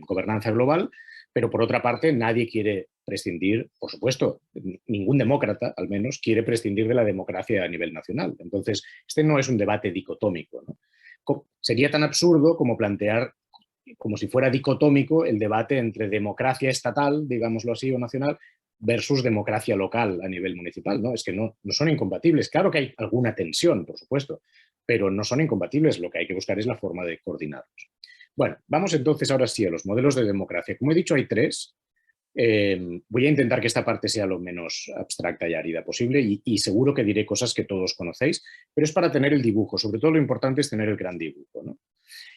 gobernanza global, pero por otra parte nadie quiere prescindir, por supuesto, ningún demócrata al menos quiere prescindir de la democracia a nivel nacional. Entonces, este no es un debate dicotómico, ¿no? Sería tan absurdo como plantear como si fuera dicotómico el debate entre democracia estatal, digámoslo así, o nacional, versus democracia local a nivel municipal, ¿no? Es que no son incompatibles. Claro que hay alguna tensión, por supuesto, pero no son incompatibles. Lo que hay que buscar es la forma de coordinarlos. Bueno, vamos entonces ahora sí a los modelos de democracia. Como he dicho, hay tres. Voy a intentar que esta parte sea lo menos abstracta y árida posible y seguro que diré cosas que todos conocéis, pero es para tener el dibujo. Sobre todo lo importante es tener el gran dibujo, ¿no?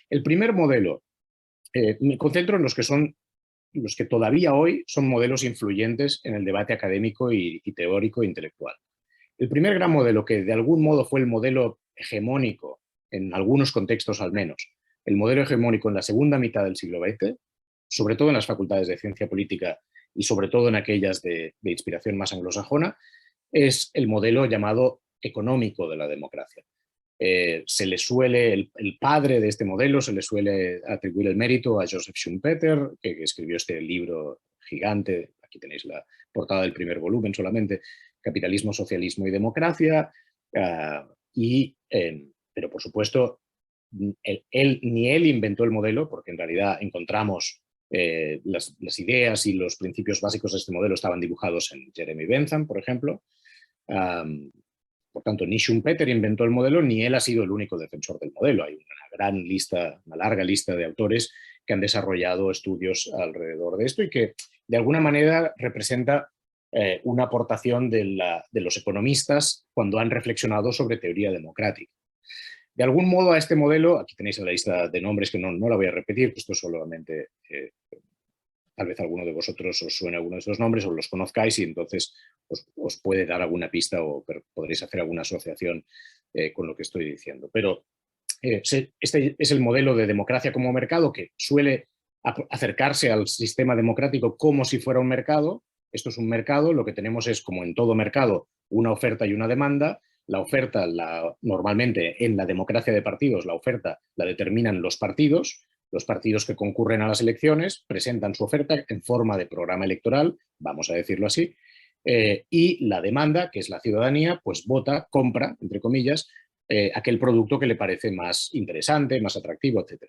El primer modelo, me concentro en los que todavía hoy son modelos influyentes en el debate académico y teórico e intelectual. El primer gran modelo, que de algún modo fue el modelo hegemónico, en algunos contextos al menos, el modelo hegemónico en la segunda mitad del siglo XX, sobre todo en las facultades de ciencia política y sobre todo en aquellas de inspiración más anglosajona, es el modelo llamado económico de la democracia. El padre de este modelo se le suele atribuir el mérito a Joseph Schumpeter, que escribió este libro gigante, aquí tenéis la portada del primer volumen solamente, Capitalismo, Socialismo y Democracia, pero por supuesto ni él inventó el modelo, porque en realidad encontramos las ideas y los principios básicos de este modelo estaban dibujados en Jeremy Bentham, por ejemplo, Por tanto, ni Schumpeter inventó el modelo, ni él ha sido el único defensor del modelo. Hay una larga lista de autores que han desarrollado estudios alrededor de esto y que de alguna manera representa una aportación de los economistas cuando han reflexionado sobre teoría democrática. De algún modo a este modelo, aquí tenéis la lista de nombres que no la voy a repetir, esto solamente tal vez alguno de vosotros os suene alguno de esos nombres o los conozcáis y entonces os puede dar alguna pista o podréis hacer alguna asociación con lo que estoy diciendo. Pero este es el modelo de democracia como mercado que suele acercarse al sistema democrático como si fuera un mercado. Esto es un mercado, lo que tenemos es, como en todo mercado, una oferta y una demanda. La oferta, normalmente en la democracia de partidos, la oferta la determinan los partidos que concurren a las elecciones, presentan su oferta en forma de programa electoral, vamos a decirlo así, y la demanda, que es la ciudadanía, pues vota, compra, entre comillas, aquel producto que le parece más interesante, más atractivo, etc.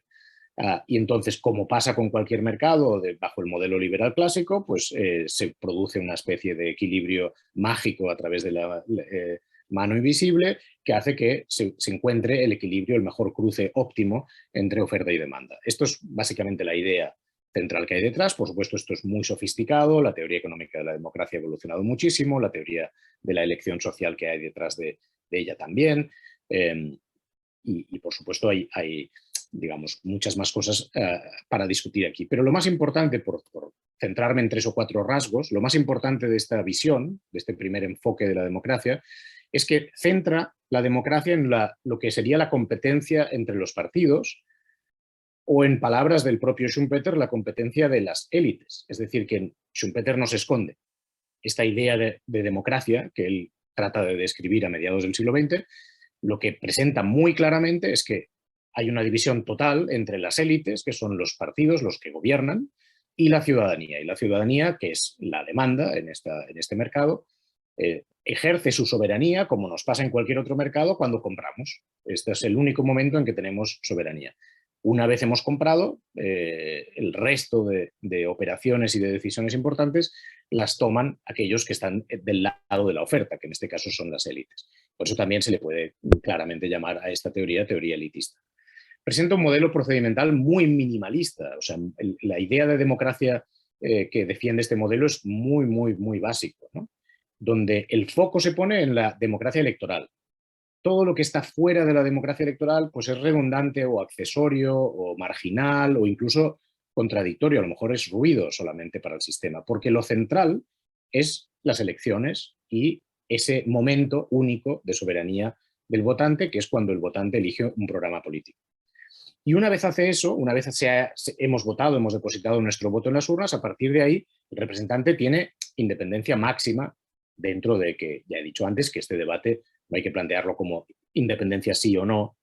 Y entonces, como pasa con cualquier mercado bajo el modelo liberal clásico, pues se produce una especie de equilibrio mágico a través de la mano invisible que hace que se encuentre el equilibrio, el mejor cruce óptimo entre oferta y demanda. Esto es básicamente la idea central que hay detrás. Por supuesto, esto es muy sofisticado, la teoría económica de la democracia ha evolucionado muchísimo, la teoría de la elección social que hay detrás de ella también, y por supuesto hay digamos, muchas más cosas para discutir aquí. Pero lo más importante, por centrarme en 3 o 4 rasgos, lo más importante de esta visión, de este primer enfoque de la democracia, es que centra la democracia en lo que sería la competencia entre los partidos, o en palabras del propio Schumpeter, la competencia de las élites. Es decir, que Schumpeter no se esconde. Esta idea de democracia, que él trata de describir a mediados del siglo XX, lo que presenta muy claramente es que hay una división total entre las élites, que son los partidos, los que gobiernan, y la ciudadanía. Y la ciudadanía, que es la demanda en este mercado, ejerce su soberanía, como nos pasa en cualquier otro mercado, cuando compramos. Este es el único momento en que tenemos soberanía. Una vez hemos comprado, el resto de operaciones y de decisiones importantes las toman aquellos que están del lado de la oferta, que en este caso son las élites. Por eso también se le puede claramente llamar a esta teoría elitista. Presenta un modelo procedimental muy minimalista. O sea, la idea de democracia que defiende este modelo es muy básico, ¿no? Donde el foco se pone en la democracia electoral. Todo lo que está fuera de la democracia electoral pues es redundante o accesorio o marginal o incluso contradictorio. A lo mejor es ruido solamente para el sistema, porque lo central es las elecciones y ese momento único de soberanía del votante, que es cuando el votante elige un programa político. Y una vez hace eso, una vez hemos votado, hemos depositado nuestro voto en las urnas, a partir de ahí el representante tiene independencia máxima dentro de que, ya he dicho antes, que este debate no hay que plantearlo como independencia sí o no,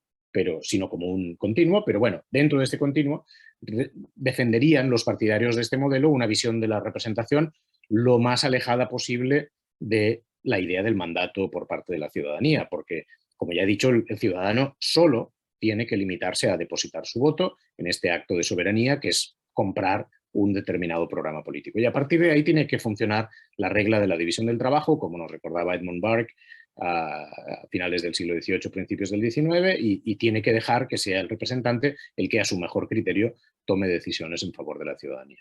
sino como un continuo, pero bueno, dentro de este continuo defenderían los partidarios de este modelo una visión de la representación lo más alejada posible de la idea del mandato por parte de la ciudadanía, porque, como ya he dicho, el ciudadano solo tiene que limitarse a depositar su voto en este acto de soberanía, que es comprar un determinado programa político. Y a partir de ahí tiene que funcionar la regla de la división del trabajo, como nos recordaba Edmund Burke a finales del siglo XVIII, principios del XIX, y tiene que dejar que sea el representante el que a su mejor criterio tome decisiones en favor de la ciudadanía.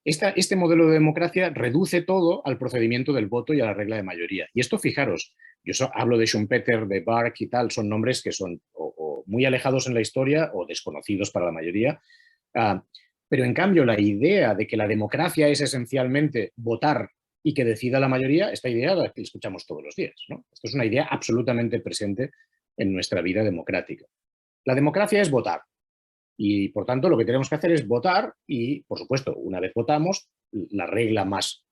Este modelo de democracia reduce todo al procedimiento del voto y a la regla de mayoría. Y esto, fijaros, yo hablo de Schumpeter, de Burke y tal, son nombres que son o muy alejados en la historia o desconocidos para la mayoría, pero en cambio la idea de que la democracia es esencialmente votar y que decida la mayoría, esta idea la que escuchamos todos los días, ¿no? Esto es una idea absolutamente presente en nuestra vida democrática. La democracia es votar y, por tanto, lo que tenemos que hacer es votar y, por supuesto, una vez votamos, la regla más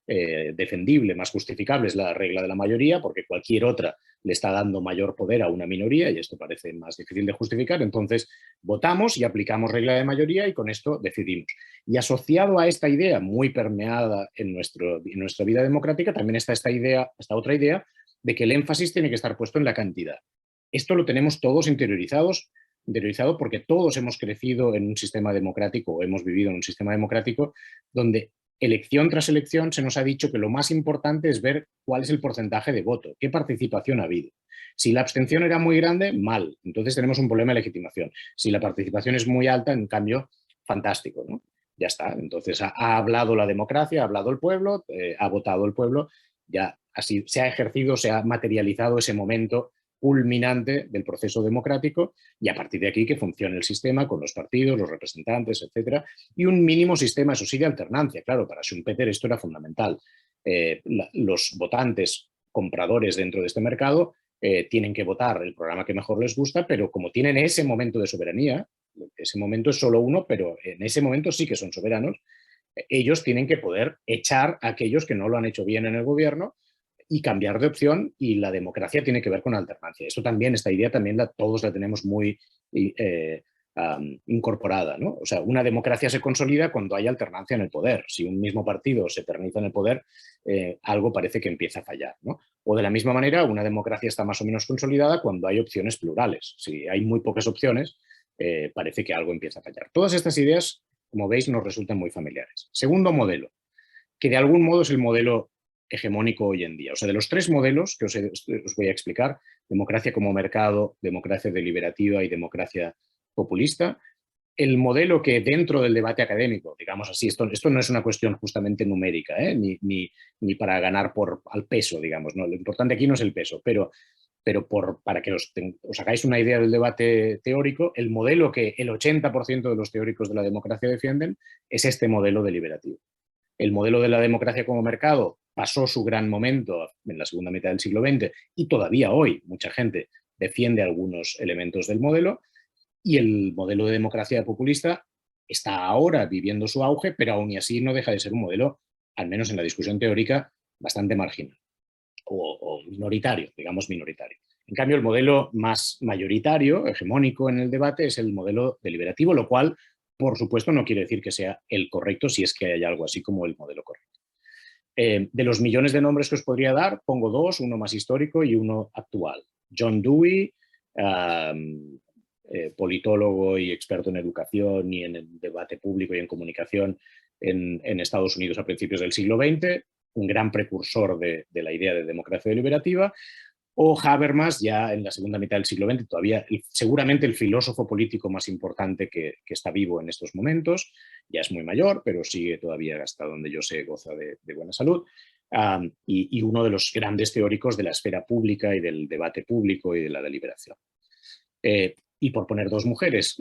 defendible, más justificable es la regla de la mayoría, porque cualquier otra le está dando mayor poder a una minoría y esto parece más difícil de justificar. Entonces votamos y aplicamos regla de mayoría y con esto decidimos. Y asociado a esta idea muy permeada en nuestra vida democrática también está esta otra idea de que el énfasis tiene que estar puesto en la cantidad. Esto lo tenemos todos interiorizado porque todos hemos crecido en un sistema democrático o hemos vivido en un sistema democrático donde elección tras elección se nos ha dicho que lo más importante es ver cuál es el porcentaje de voto, qué participación ha habido. Si la abstención era muy grande, mal, entonces tenemos un problema de legitimación. Si la participación es muy alta, en cambio, fantástico, ¿no? Ya está, entonces ha hablado la democracia, ha hablado el pueblo, ha votado el pueblo, ya así se ha ejercido, se ha materializado ese momento culminante del proceso democrático y a partir de aquí que funcione el sistema con los partidos, los representantes, etcétera, y un mínimo sistema, eso sí, de alternancia. Claro, para Schumpeter esto era fundamental. Los votantes compradores dentro de este mercado tienen que votar el programa que mejor les gusta, pero como tienen ese momento de soberanía, ese momento es solo uno, pero en ese momento sí que son soberanos, ellos tienen que poder echar a aquellos que no lo han hecho bien en el gobierno y cambiar de opción, y la democracia tiene que ver con alternancia. Esto también, esta idea también todos la tenemos muy incorporada, ¿no? O sea, una democracia se consolida cuando hay alternancia en el poder. Si un mismo partido se eterniza en el poder, algo parece que empieza a fallar, ¿no? O de la misma manera, una democracia está más o menos consolidada cuando hay opciones plurales. Si hay muy pocas opciones, parece que algo empieza a fallar. Todas estas ideas, como veis, nos resultan muy familiares. Segundo modelo, que de algún modo es el modelo hegemónico hoy en día. O sea, de los tres modelos que os voy a explicar, democracia como mercado, democracia deliberativa y democracia populista, el modelo que dentro del debate académico, digamos así, esto no es una cuestión justamente numérica, ni para ganar al peso, digamos, ¿no? Lo importante aquí no es el peso, pero para que os hagáis una idea del debate teórico, el modelo que el 80% de los teóricos de la democracia defienden es este modelo deliberativo. El modelo de la democracia como mercado pasó su gran momento en la segunda mitad del siglo XX y todavía hoy mucha gente defiende algunos elementos del modelo, y el modelo de democracia populista está ahora viviendo su auge, pero aún y así no deja de ser un modelo, al menos en la discusión teórica, bastante marginal o minoritario, digamos minoritario. En cambio, el modelo más mayoritario, hegemónico en el debate, es el modelo deliberativo, lo cual, por supuesto, no quiere decir que sea el correcto, si es que hay algo así como el modelo correcto. De los millones de nombres que os podría dar, pongo dos, uno más histórico y uno actual. John Dewey, politólogo y experto en educación y en el debate público y en comunicación en Estados Unidos a principios del siglo XX, un gran precursor de la idea de democracia deliberativa, o Habermas ya en la segunda mitad del siglo XX, todavía seguramente el filósofo político más importante que está vivo en estos momentos, ya es muy mayor, pero sigue todavía, hasta donde yo sé, goza de buena salud, y uno de los grandes teóricos de la esfera pública y del debate público y de la deliberación. Y por poner dos mujeres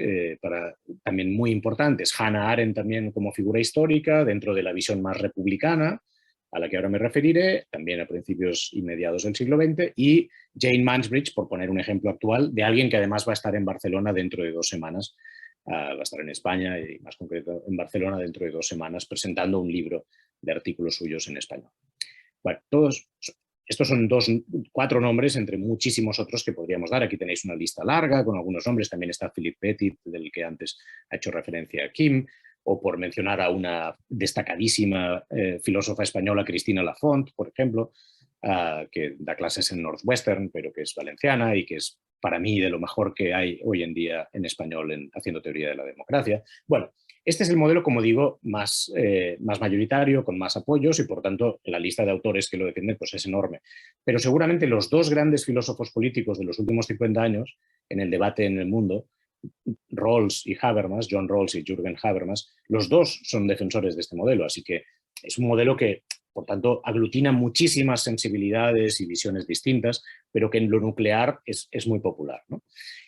también muy importantes, Hannah Arendt también como figura histórica dentro de la visión más republicana, a la que ahora me referiré, también a principios y mediados del siglo XX, y Jane Mansbridge, por poner un ejemplo actual, de alguien que además va a estar en Barcelona dentro de 2 semanas, va a estar en España y más concreto en Barcelona dentro de 2 semanas, presentando un libro de artículos suyos en español. Bueno, estos son 4 nombres entre muchísimos otros que podríamos dar. Aquí tenéis una lista larga con algunos nombres. También está Philip Pettit, del que antes ha hecho referencia a Kim, o por mencionar a una destacadísima filósofa española, Cristina Lafont, por ejemplo, que da clases en Northwestern, pero que es valenciana y que es para mí de lo mejor que hay hoy en día en español haciendo teoría de la democracia. Bueno, este es el modelo, como digo, más mayoritario, con más apoyos, y por tanto la lista de autores que lo defienden pues, es enorme. Pero seguramente los 2 grandes filósofos políticos de los últimos 50 años en el debate en el mundo, Rawls y Habermas, John Rawls y Jürgen Habermas, los 2 son defensores de este modelo, así que es un modelo que, por tanto, aglutina muchísimas sensibilidades y visiones distintas, pero que en lo nuclear es muy popular, ¿no?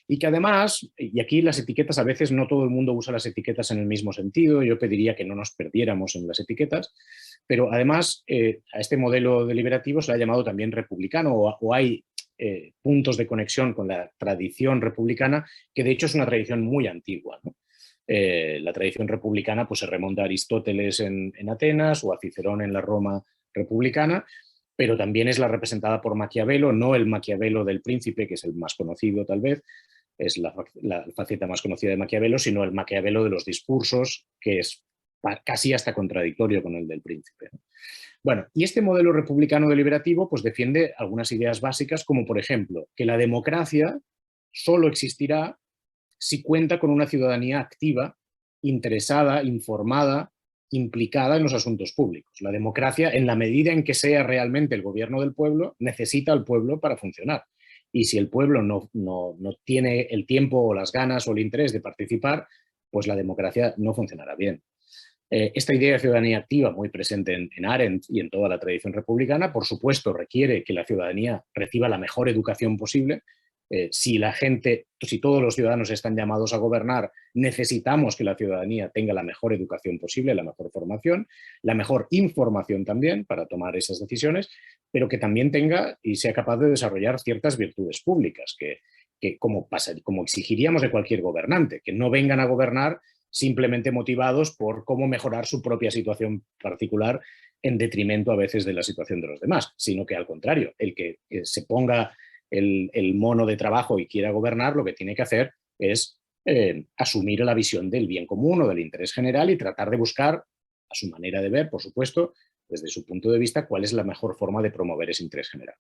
Y que además, y aquí las etiquetas, a veces no todo el mundo usa las etiquetas en el mismo sentido, yo pediría que no nos perdiéramos en las etiquetas, pero además a este modelo deliberativo se le ha llamado también republicano, o hay puntos de conexión con la tradición republicana, que de hecho es una tradición muy antigua, ¿no? La tradición republicana pues, se remonta a Aristóteles en Atenas o a Cicerón en la Roma republicana, pero también es la representada por Maquiavelo, no el Maquiavelo del Príncipe, que es el más conocido tal vez, es la faceta más conocida de Maquiavelo, sino el Maquiavelo de los discursos, que es casi hasta contradictorio con el del Príncipe, ¿no? Bueno, y este modelo republicano deliberativo pues, defiende algunas ideas básicas, como por ejemplo, que la democracia solo existirá si cuenta con una ciudadanía activa, interesada, informada implicada en los asuntos públicos. La democracia, en la medida en que sea realmente el gobierno del pueblo, necesita al pueblo para funcionar. Y si el pueblo no tiene el tiempo o las ganas o el interés de participar, pues la democracia no funcionará bien. Esta idea de ciudadanía activa, muy presente en Arendt y en toda la tradición republicana, por supuesto requiere que la ciudadanía reciba la mejor educación posible. Si todos los ciudadanos están llamados a gobernar, necesitamos que la ciudadanía tenga la mejor educación posible, la mejor formación, la mejor información también para tomar esas decisiones, pero que también tenga y sea capaz de desarrollar ciertas virtudes públicas, que como exigiríamos de cualquier gobernante, que no vengan a gobernar simplemente motivados por cómo mejorar su propia situación particular en detrimento a veces de la situación de los demás, sino que al contrario, el que se ponga el mono de trabajo y quiera gobernar, lo que tiene que hacer es asumir la visión del bien común o del interés general y tratar de buscar, a su manera de ver, por supuesto, desde su punto de vista, cuál es la mejor forma de promover ese interés general.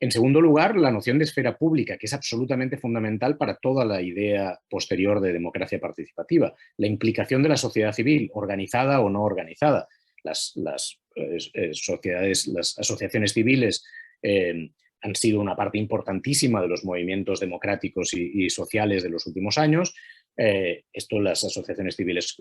En segundo lugar, la noción de esfera pública, que es absolutamente fundamental para toda la idea posterior de democracia participativa. La implicación de la sociedad civil, organizada o no organizada. Las asociaciones civiles han sido una parte importantísima de los movimientos democráticos y sociales de los últimos años. Esto las asociaciones civiles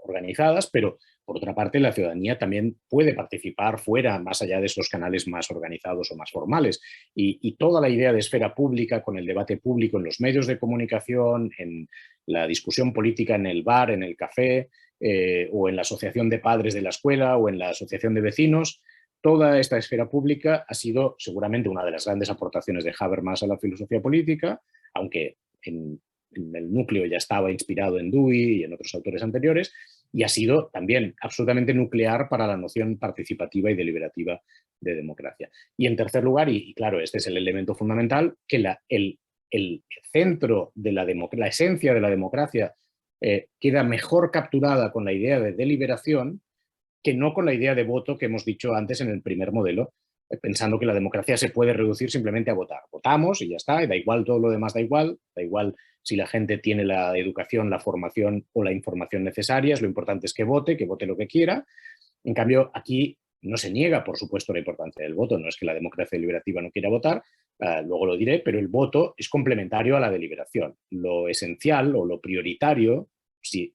organizadas, pero por otra parte la ciudadanía también puede participar fuera, más allá de estos canales más organizados o más formales. Y toda la idea de esfera pública, con el debate público en los medios de comunicación, en la discusión política en el bar, en el café, o en la asociación de padres de la escuela o en la asociación de vecinos, toda esta esfera pública ha sido seguramente una de las grandes aportaciones de Habermas a la filosofía política, aunque en el núcleo ya estaba inspirado en Dewey y en otros autores anteriores, y ha sido también absolutamente nuclear para la noción participativa y deliberativa de democracia. Y en tercer lugar, y claro, este es el elemento fundamental, que el centro de la esencia de la democracia queda mejor capturada con la idea de deliberación que no con la idea de voto que hemos dicho antes en el primer modelo, pensando que la democracia se puede reducir simplemente a votar. Votamos y ya está, y da igual, todo lo demás da igual si la gente tiene la educación, la formación o la información necesarias, lo importante es que vote lo que quiera. En cambio, aquí no se niega, por supuesto, la importancia del voto, no es que la democracia deliberativa no quiera votar, luego lo diré, pero el voto es complementario a la deliberación. Lo esencial o lo prioritario,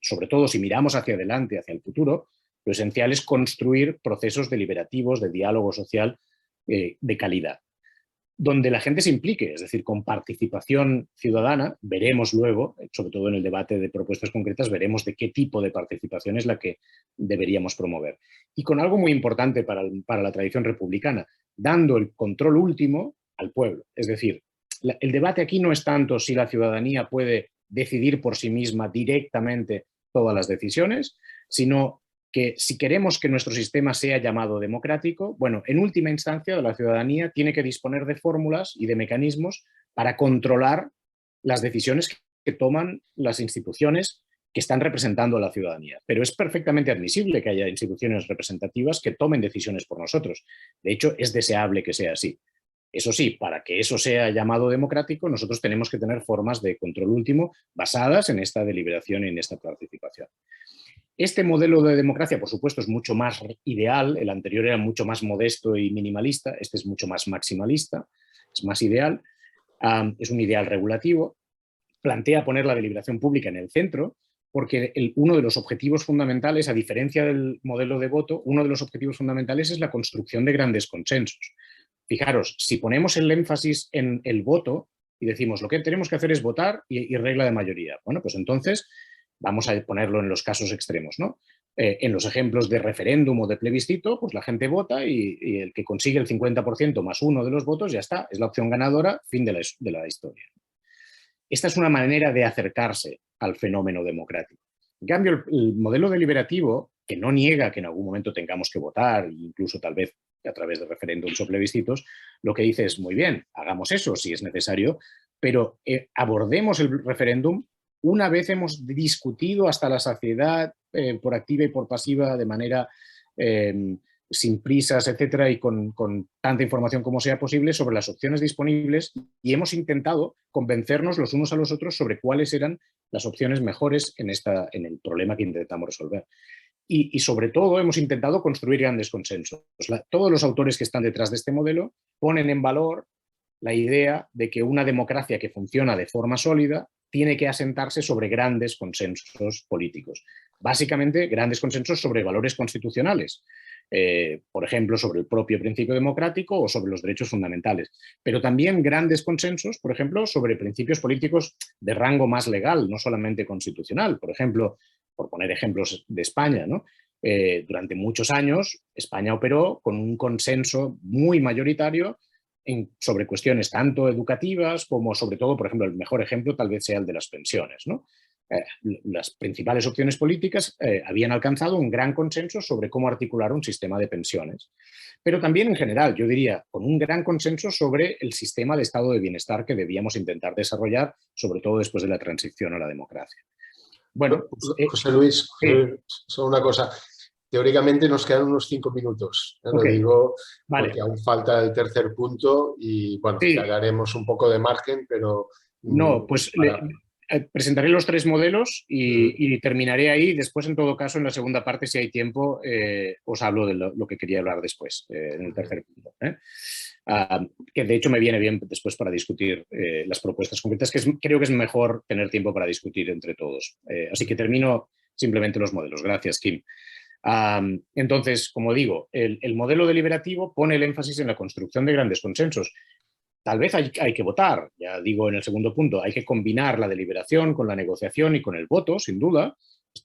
sobre todo si miramos hacia adelante, hacia el futuro, lo esencial es construir procesos deliberativos, de diálogo social de calidad, donde la gente se implique, es decir, con participación ciudadana. Veremos luego, sobre todo en el debate de propuestas concretas, veremos de qué tipo de participación es la que deberíamos promover. Y con algo muy importante para la tradición republicana, dando el control último al pueblo. Es decir, el debate aquí no es tanto si la ciudadanía puede decidir por sí misma directamente todas las decisiones, sino que si queremos que nuestro sistema sea llamado democrático, bueno, en última instancia la ciudadanía tiene que disponer de fórmulas y de mecanismos para controlar las decisiones que toman las instituciones que están representando a la ciudadanía. Pero es perfectamente admisible que haya instituciones representativas que tomen decisiones por nosotros. De hecho, es deseable que sea así. Eso sí, para que eso sea llamado democrático, nosotros tenemos que tener formas de control último basadas en esta deliberación y en esta participación. Este modelo de democracia, por supuesto, es mucho más ideal. El anterior era mucho más modesto y minimalista. Este es mucho más maximalista, es más ideal. Es un ideal regulativo. Plantea poner la deliberación pública en el centro, porque uno de los objetivos fundamentales, a diferencia del modelo de voto, uno de los objetivos fundamentales es la construcción de grandes consensos. Fijaros, si ponemos el énfasis en el voto y decimos lo que tenemos que hacer es votar y regla de mayoría, bueno, pues entonces vamos a ponerlo en los casos extremos, ¿no? En los ejemplos de referéndum o de plebiscito, pues la gente vota y el que consigue el 50% más uno de los votos ya está, es la opción ganadora, fin de la historia. Esta es una manera de acercarse al fenómeno democrático. En cambio, el modelo deliberativo, que no niega que en algún momento tengamos que votar, incluso tal vez a través de referéndums o plebiscitos, lo que dice es, muy bien, hagamos eso si es necesario, pero abordemos el referéndum una vez hemos discutido hasta la saciedad, por activa y por pasiva, de manera sin prisas, etcétera, y con tanta información como sea posible sobre las opciones disponibles, y hemos intentado convencernos los unos a los otros sobre cuáles eran las opciones mejores en el problema que intentamos resolver. y sobre todo hemos intentado construir grandes consensos. Todos los autores que están detrás de este modelo ponen en valor la idea de que una democracia que funciona de forma sólida tiene que asentarse sobre grandes consensos políticos. Básicamente, grandes consensos sobre valores constitucionales. Por ejemplo, sobre el propio principio democrático o sobre los derechos fundamentales, pero también grandes consensos, por ejemplo, sobre principios políticos de rango más legal, no solamente constitucional. Por ejemplo, por poner ejemplos de España, ¿no? Durante muchos años España operó con un consenso muy mayoritario sobre cuestiones tanto educativas como, sobre todo, por ejemplo, el mejor ejemplo tal vez sea el de las pensiones, ¿no? Las principales opciones políticas habían alcanzado un gran consenso sobre cómo articular un sistema de pensiones. Pero también en general, yo diría, con un gran consenso sobre el sistema de estado de bienestar que debíamos intentar desarrollar, sobre todo después de la transición a la democracia. Bueno, José Luis, sí. solo una cosa. Teóricamente nos quedan unos 5 minutos. Lo digo porque aún falta el tercer punto y bueno, sí. ya daremos un poco de margen, pero... No, pues presentaré los 3 modelos y terminaré ahí. Después, en todo caso, en la segunda parte, si hay tiempo, os hablo de lo que quería hablar después, en el tercer punto. Que de hecho me viene bien después para discutir las propuestas concretas, que creo que es mejor tener tiempo para discutir entre todos. Así que termino simplemente los modelos. Gracias, Kim. Entonces, como digo, el modelo deliberativo pone el énfasis en la construcción de grandes consensos. Tal vez hay que votar, ya digo en el segundo punto, hay que combinar la deliberación con la negociación y con el voto, sin duda.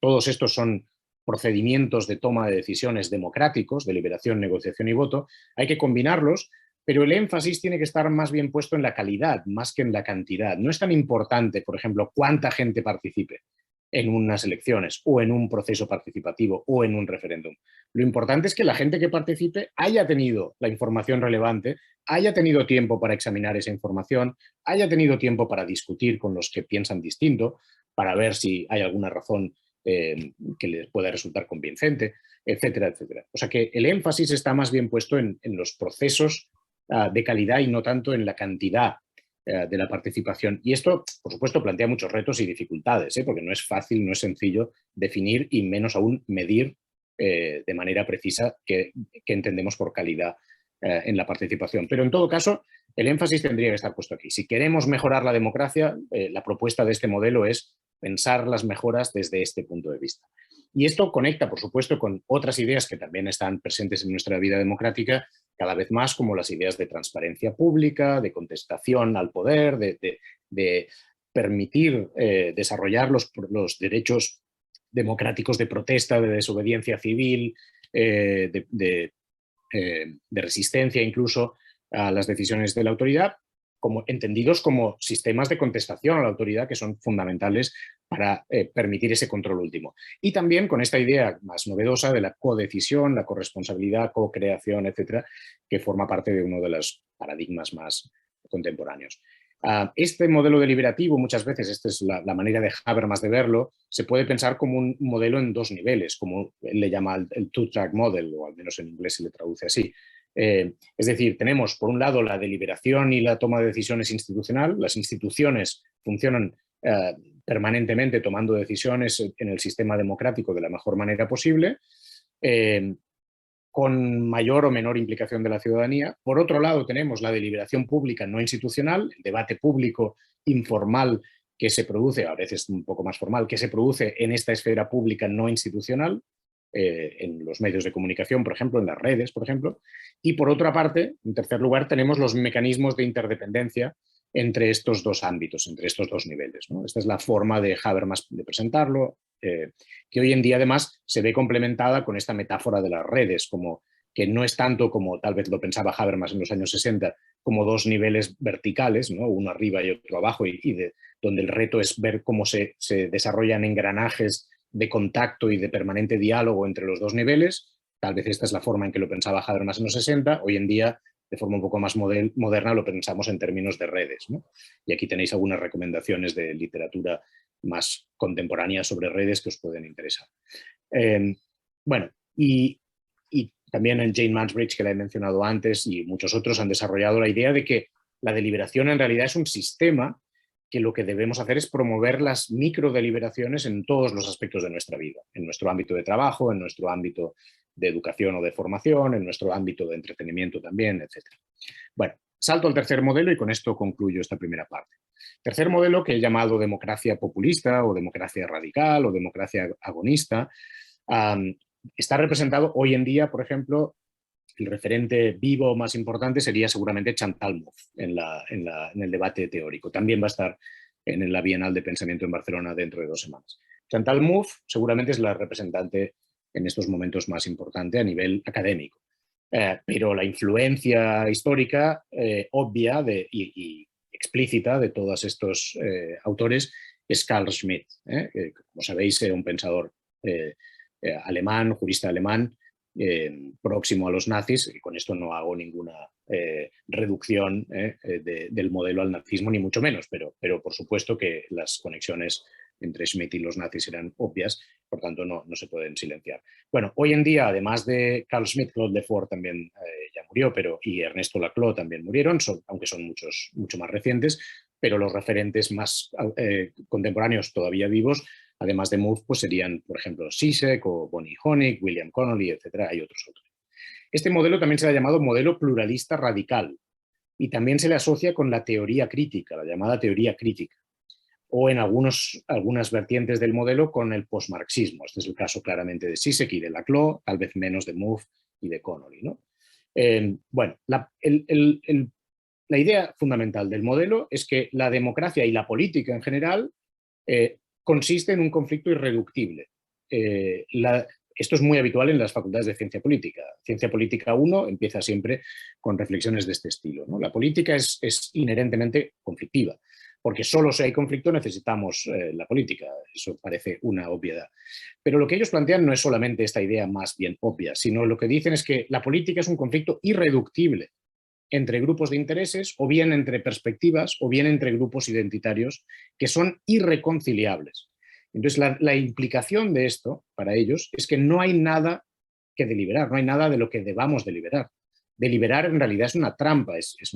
Todos estos son procedimientos de toma de decisiones democráticos, deliberación, negociación y voto. Hay que combinarlos, pero el énfasis tiene que estar más bien puesto en la calidad, más que en la cantidad. No es tan importante, por ejemplo, cuánta gente participe en unas elecciones o en un proceso participativo o en un referéndum. Lo importante es que la gente que participe haya tenido la información relevante, haya tenido tiempo para examinar esa información, haya tenido tiempo para discutir con los que piensan distinto, para ver si hay alguna razón que les pueda resultar convincente, etcétera, etcétera. O sea que el énfasis está más bien puesto en los procesos de calidad y no tanto en la cantidad de la participación. Y esto, por supuesto, plantea muchos retos y dificultades, porque no es fácil, no es sencillo definir y menos aún medir de manera precisa qué entendemos por calidad en la participación. Pero en todo caso, el énfasis tendría que estar puesto aquí. Si queremos mejorar la democracia, la propuesta de este modelo es pensar las mejoras desde este punto de vista. Y esto conecta, por supuesto, con otras ideas que también están presentes en nuestra vida democrática cada vez más, como las ideas de transparencia pública, de contestación al poder, de permitir desarrollar los derechos democráticos de protesta, de desobediencia civil, de resistencia incluso a las decisiones de la autoridad, entendidos como sistemas de contestación a la autoridad que son fundamentales para permitir ese control último. Y también con esta idea más novedosa de la codecisión, la corresponsabilidad, co-creación, etcétera, que forma parte de uno de los paradigmas más contemporáneos. Este modelo deliberativo, muchas veces, esta es la manera de Habermas de verlo, se puede pensar como un modelo en 2 niveles, como él le llama el two-track model, o al menos en inglés se le traduce así. Es decir, tenemos por un lado la deliberación y la toma de decisiones institucional. Las instituciones funcionan permanentemente tomando decisiones en el sistema democrático de la mejor manera posible, con mayor o menor implicación de la ciudadanía. Por otro lado, tenemos la deliberación pública no institucional, el debate público informal que se produce, a veces un poco más formal, que se produce en esta esfera pública no institucional, en los medios de comunicación, por ejemplo, en las redes, por ejemplo. Y por otra parte, en tercer lugar, tenemos los mecanismos de interdependencia entre estos 2 ámbitos, entre estos 2 niveles, ¿no? Esta es la forma de Habermas de presentarlo, que hoy en día además se ve complementada con esta metáfora de las redes, como que no es tanto como tal vez lo pensaba Habermas en los años 60, como 2 niveles verticales, ¿no? Uno arriba y otro abajo, donde el reto es ver cómo se desarrollan engranajes de contacto y de permanente diálogo entre los 2 niveles. Tal vez esta es la forma en que lo pensaba Habermas en los 60. Hoy en día, de forma un poco más moderna, lo pensamos en términos de redes, ¿no? Y aquí tenéis algunas recomendaciones de literatura más contemporánea sobre redes que os pueden interesar. Bueno, y también en Jane Mansbridge, que la he mencionado antes, y muchos otros han desarrollado la idea de que la deliberación en realidad es un sistema que lo que debemos hacer es promover las microdeliberaciones en todos los aspectos de nuestra vida, en nuestro ámbito de trabajo, en nuestro ámbito de educación o de formación, en nuestro ámbito de entretenimiento también, etc. Bueno, salto al tercer modelo y con esto concluyo esta primera parte. Tercer modelo, que he llamado democracia populista o democracia radical o democracia agonista, está representado hoy en día, por ejemplo, el referente vivo más importante sería seguramente Chantal Mouffe en el debate teórico. También va a estar en la Bienal de Pensamiento en Barcelona dentro de 2 semanas. Chantal Mouffe seguramente es la representante en estos momentos más importante a nivel académico. Pero la influencia histórica obvia y explícita de todos estos autores es Carl Schmitt, que, como sabéis, era un pensador alemán, jurista alemán, próximo a los nazis, y con esto no hago ninguna reducción del modelo al nazismo, ni mucho menos, pero por supuesto que las conexiones entre Schmitt y los nazis eran obvias, por tanto no se pueden silenciar. Bueno, hoy en día, además de Carl Schmitt, Claude Lefort también ya murió, y Ernesto Laclau también murieron, aunque son mucho más recientes, pero los referentes más contemporáneos todavía vivos, además de Mouffe, pues serían, por ejemplo, Zizek o Bonnie Honig, William Connolly, etc. Hay otros autores. Este modelo también se le ha llamado modelo pluralista radical y también se le asocia con la teoría crítica, la llamada teoría crítica, o en algunas vertientes del modelo con el postmarxismo. Este es el caso claramente de Zizek y de Laclau, tal vez menos de Mouffe y de Connolly, ¿no? Bueno, la idea fundamental del modelo es que la democracia y la política en general consiste en un conflicto irreductible. Esto es muy habitual en las facultades de Ciencia Política. Ciencia Política 1 empieza siempre con reflexiones de este estilo, ¿no? La política es inherentemente conflictiva, porque solo si hay conflicto necesitamos la política. Eso parece una obviedad. Pero lo que ellos plantean no es solamente esta idea más bien obvia, sino lo que dicen es que la política es un conflicto irreductible entre grupos de intereses, o bien entre perspectivas, o bien entre grupos identitarios que son irreconciliables. Entonces, la implicación de esto para ellos es que no hay nada que deliberar, no hay nada de lo que debamos deliberar. Deliberar en realidad es una trampa, es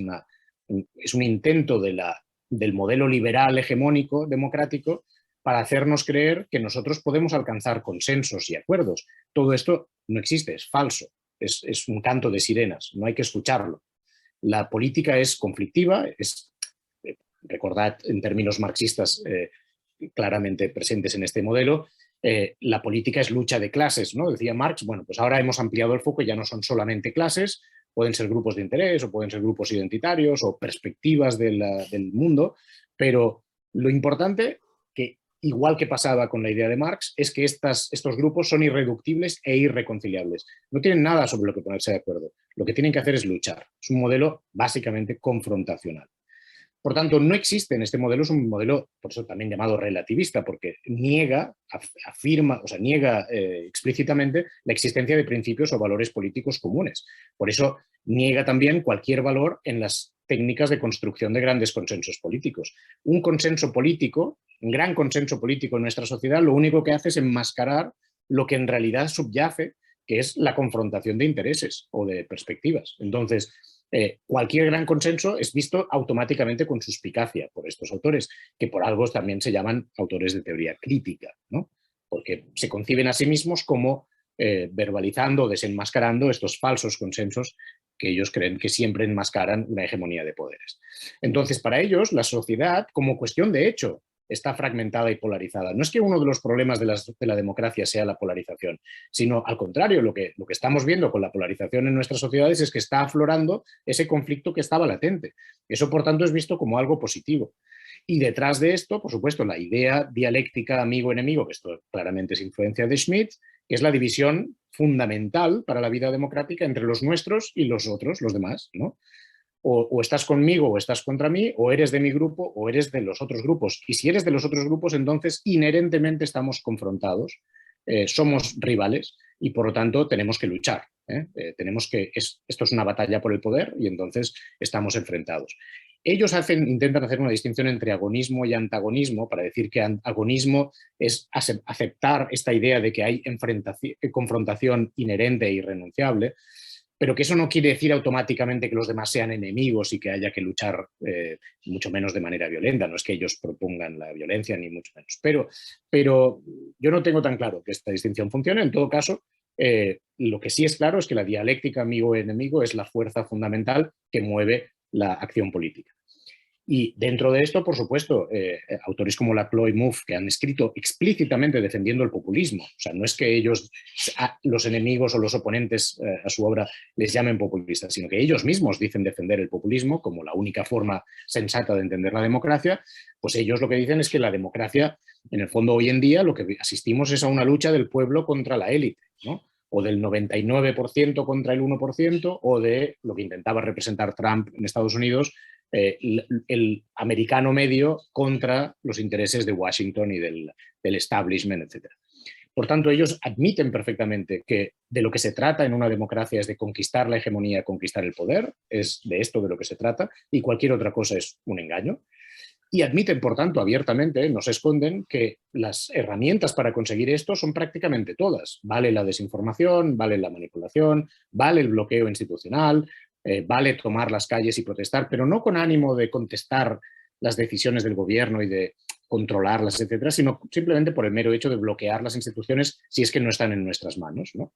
un intento del modelo liberal hegemónico democrático para hacernos creer que nosotros podemos alcanzar consensos y acuerdos. Todo esto no existe, es falso, es un canto de sirenas, no hay que escucharlo. La política es conflictiva, recordad en términos marxistas claramente presentes en este modelo, la política es lucha de clases, ¿no? Decía Marx, bueno, pues ahora hemos ampliado el foco y ya no son solamente clases, pueden ser grupos de interés o pueden ser grupos identitarios o perspectivas del mundo, pero lo importante, que igual que pasaba con la idea de Marx, es que estos grupos son irreductibles e irreconciliables. No tienen nada sobre lo que ponerse de acuerdo. Lo que tienen que hacer es luchar. Es un modelo básicamente confrontacional. Por tanto, no existe en este modelo, es un modelo, por eso también llamado relativista, porque niega explícitamente la existencia de principios o valores políticos comunes. Por eso niega también cualquier valor en las técnicas de construcción de grandes consensos políticos. Un consenso político, un gran consenso político en nuestra sociedad, lo único que hace es enmascarar lo que en realidad subyace, que es la confrontación de intereses o de perspectivas. Entonces, cualquier gran consenso es visto automáticamente con suspicacia por estos autores, que por algo también se llaman autores de teoría crítica, ¿no? Porque se conciben a sí mismos como verbalizando o desenmascarando estos falsos consensos que ellos creen que siempre enmascaran una hegemonía de poderes. Entonces, para ellos, la sociedad, como cuestión de hecho, está fragmentada y polarizada. No es que uno de los problemas de la democracia sea la polarización, sino al contrario, lo que estamos viendo con la polarización en nuestras sociedades es que está aflorando ese conflicto que estaba latente. Eso, por tanto, es visto como algo positivo. Y detrás de esto, por supuesto, la idea dialéctica amigo-enemigo, que esto claramente es influencia de Schmitt, que es la división fundamental para la vida democrática entre los nuestros y los otros, los demás, ¿no? O estás conmigo o estás contra mí, o eres de mi grupo o eres de los otros grupos. Y si eres de los otros grupos, entonces inherentemente estamos confrontados, somos rivales y por lo tanto tenemos que luchar. Esto es una batalla por el poder y entonces estamos enfrentados. Ellos intentan hacer una distinción entre agonismo y antagonismo para decir que agonismo es aceptar esta idea de que hay confrontación inherente e irrenunciable. pero que eso no quiere decir automáticamente que los demás sean enemigos y que haya que luchar mucho menos de manera violenta. No es que ellos propongan la violencia, ni mucho menos. Pero yo no tengo tan claro que esta distinción funcione. En todo caso, lo que sí es claro es que la dialéctica amigo-enemigo es la fuerza fundamental que mueve la acción política. Y dentro de esto, por supuesto, autores como Laclau y Mouffe, que han escrito explícitamente defendiendo el populismo. O sea, no es que ellos, los enemigos o los oponentes a su obra, les llamen populistas, sino que ellos mismos dicen defender el populismo como la única forma sensata de entender la democracia. Pues ellos lo que dicen es que la democracia, en el fondo, hoy en día, lo que asistimos es a una lucha del pueblo contra la élite, ¿no? O del 99% contra el 1%, o de lo que intentaba representar Trump en Estados Unidos, el americano medio contra los intereses de Washington y del establishment, etc. Por tanto, ellos admiten perfectamente que de lo que se trata en una democracia es de conquistar la hegemonía, conquistar el poder, es de esto de lo que se trata, y cualquier otra cosa es un engaño. Y admiten, por tanto, abiertamente, no se esconden, que las herramientas para conseguir esto son prácticamente todas. Vale la desinformación, vale la manipulación, vale el bloqueo institucional, vale tomar las calles y protestar, pero no con ánimo de contestar las decisiones del gobierno y de controlarlas, etcétera, sino simplemente por el mero hecho de bloquear las instituciones si es que no están en nuestras manos, ¿no?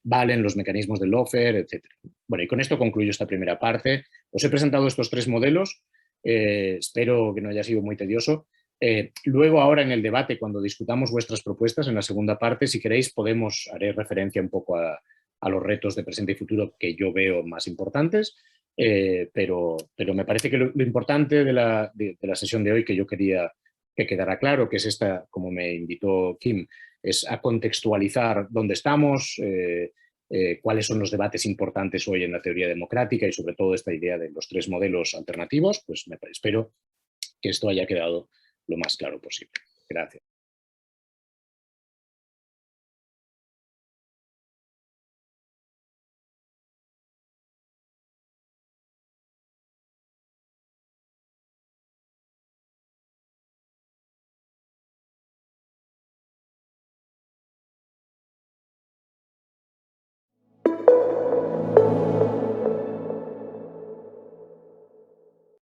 Valen los mecanismos de lawfare, etcétera. Bueno, y con esto concluyo esta primera parte. Os he presentado estos tres modelos. Espero que no haya sido muy tedioso. Luego, ahora en el debate, cuando discutamos vuestras propuestas, en la segunda parte, si queréis, haré referencia un poco a los retos de presente y futuro que yo veo más importantes, pero me parece que lo importante de la sesión de hoy, que yo quería que quedara claro, que es esta, como me invitó Kim, es a contextualizar dónde estamos, cuáles son los debates importantes hoy en la teoría democrática y sobre todo esta idea de los tres modelos alternativos, pues espero que esto haya quedado lo más claro posible. Gracias.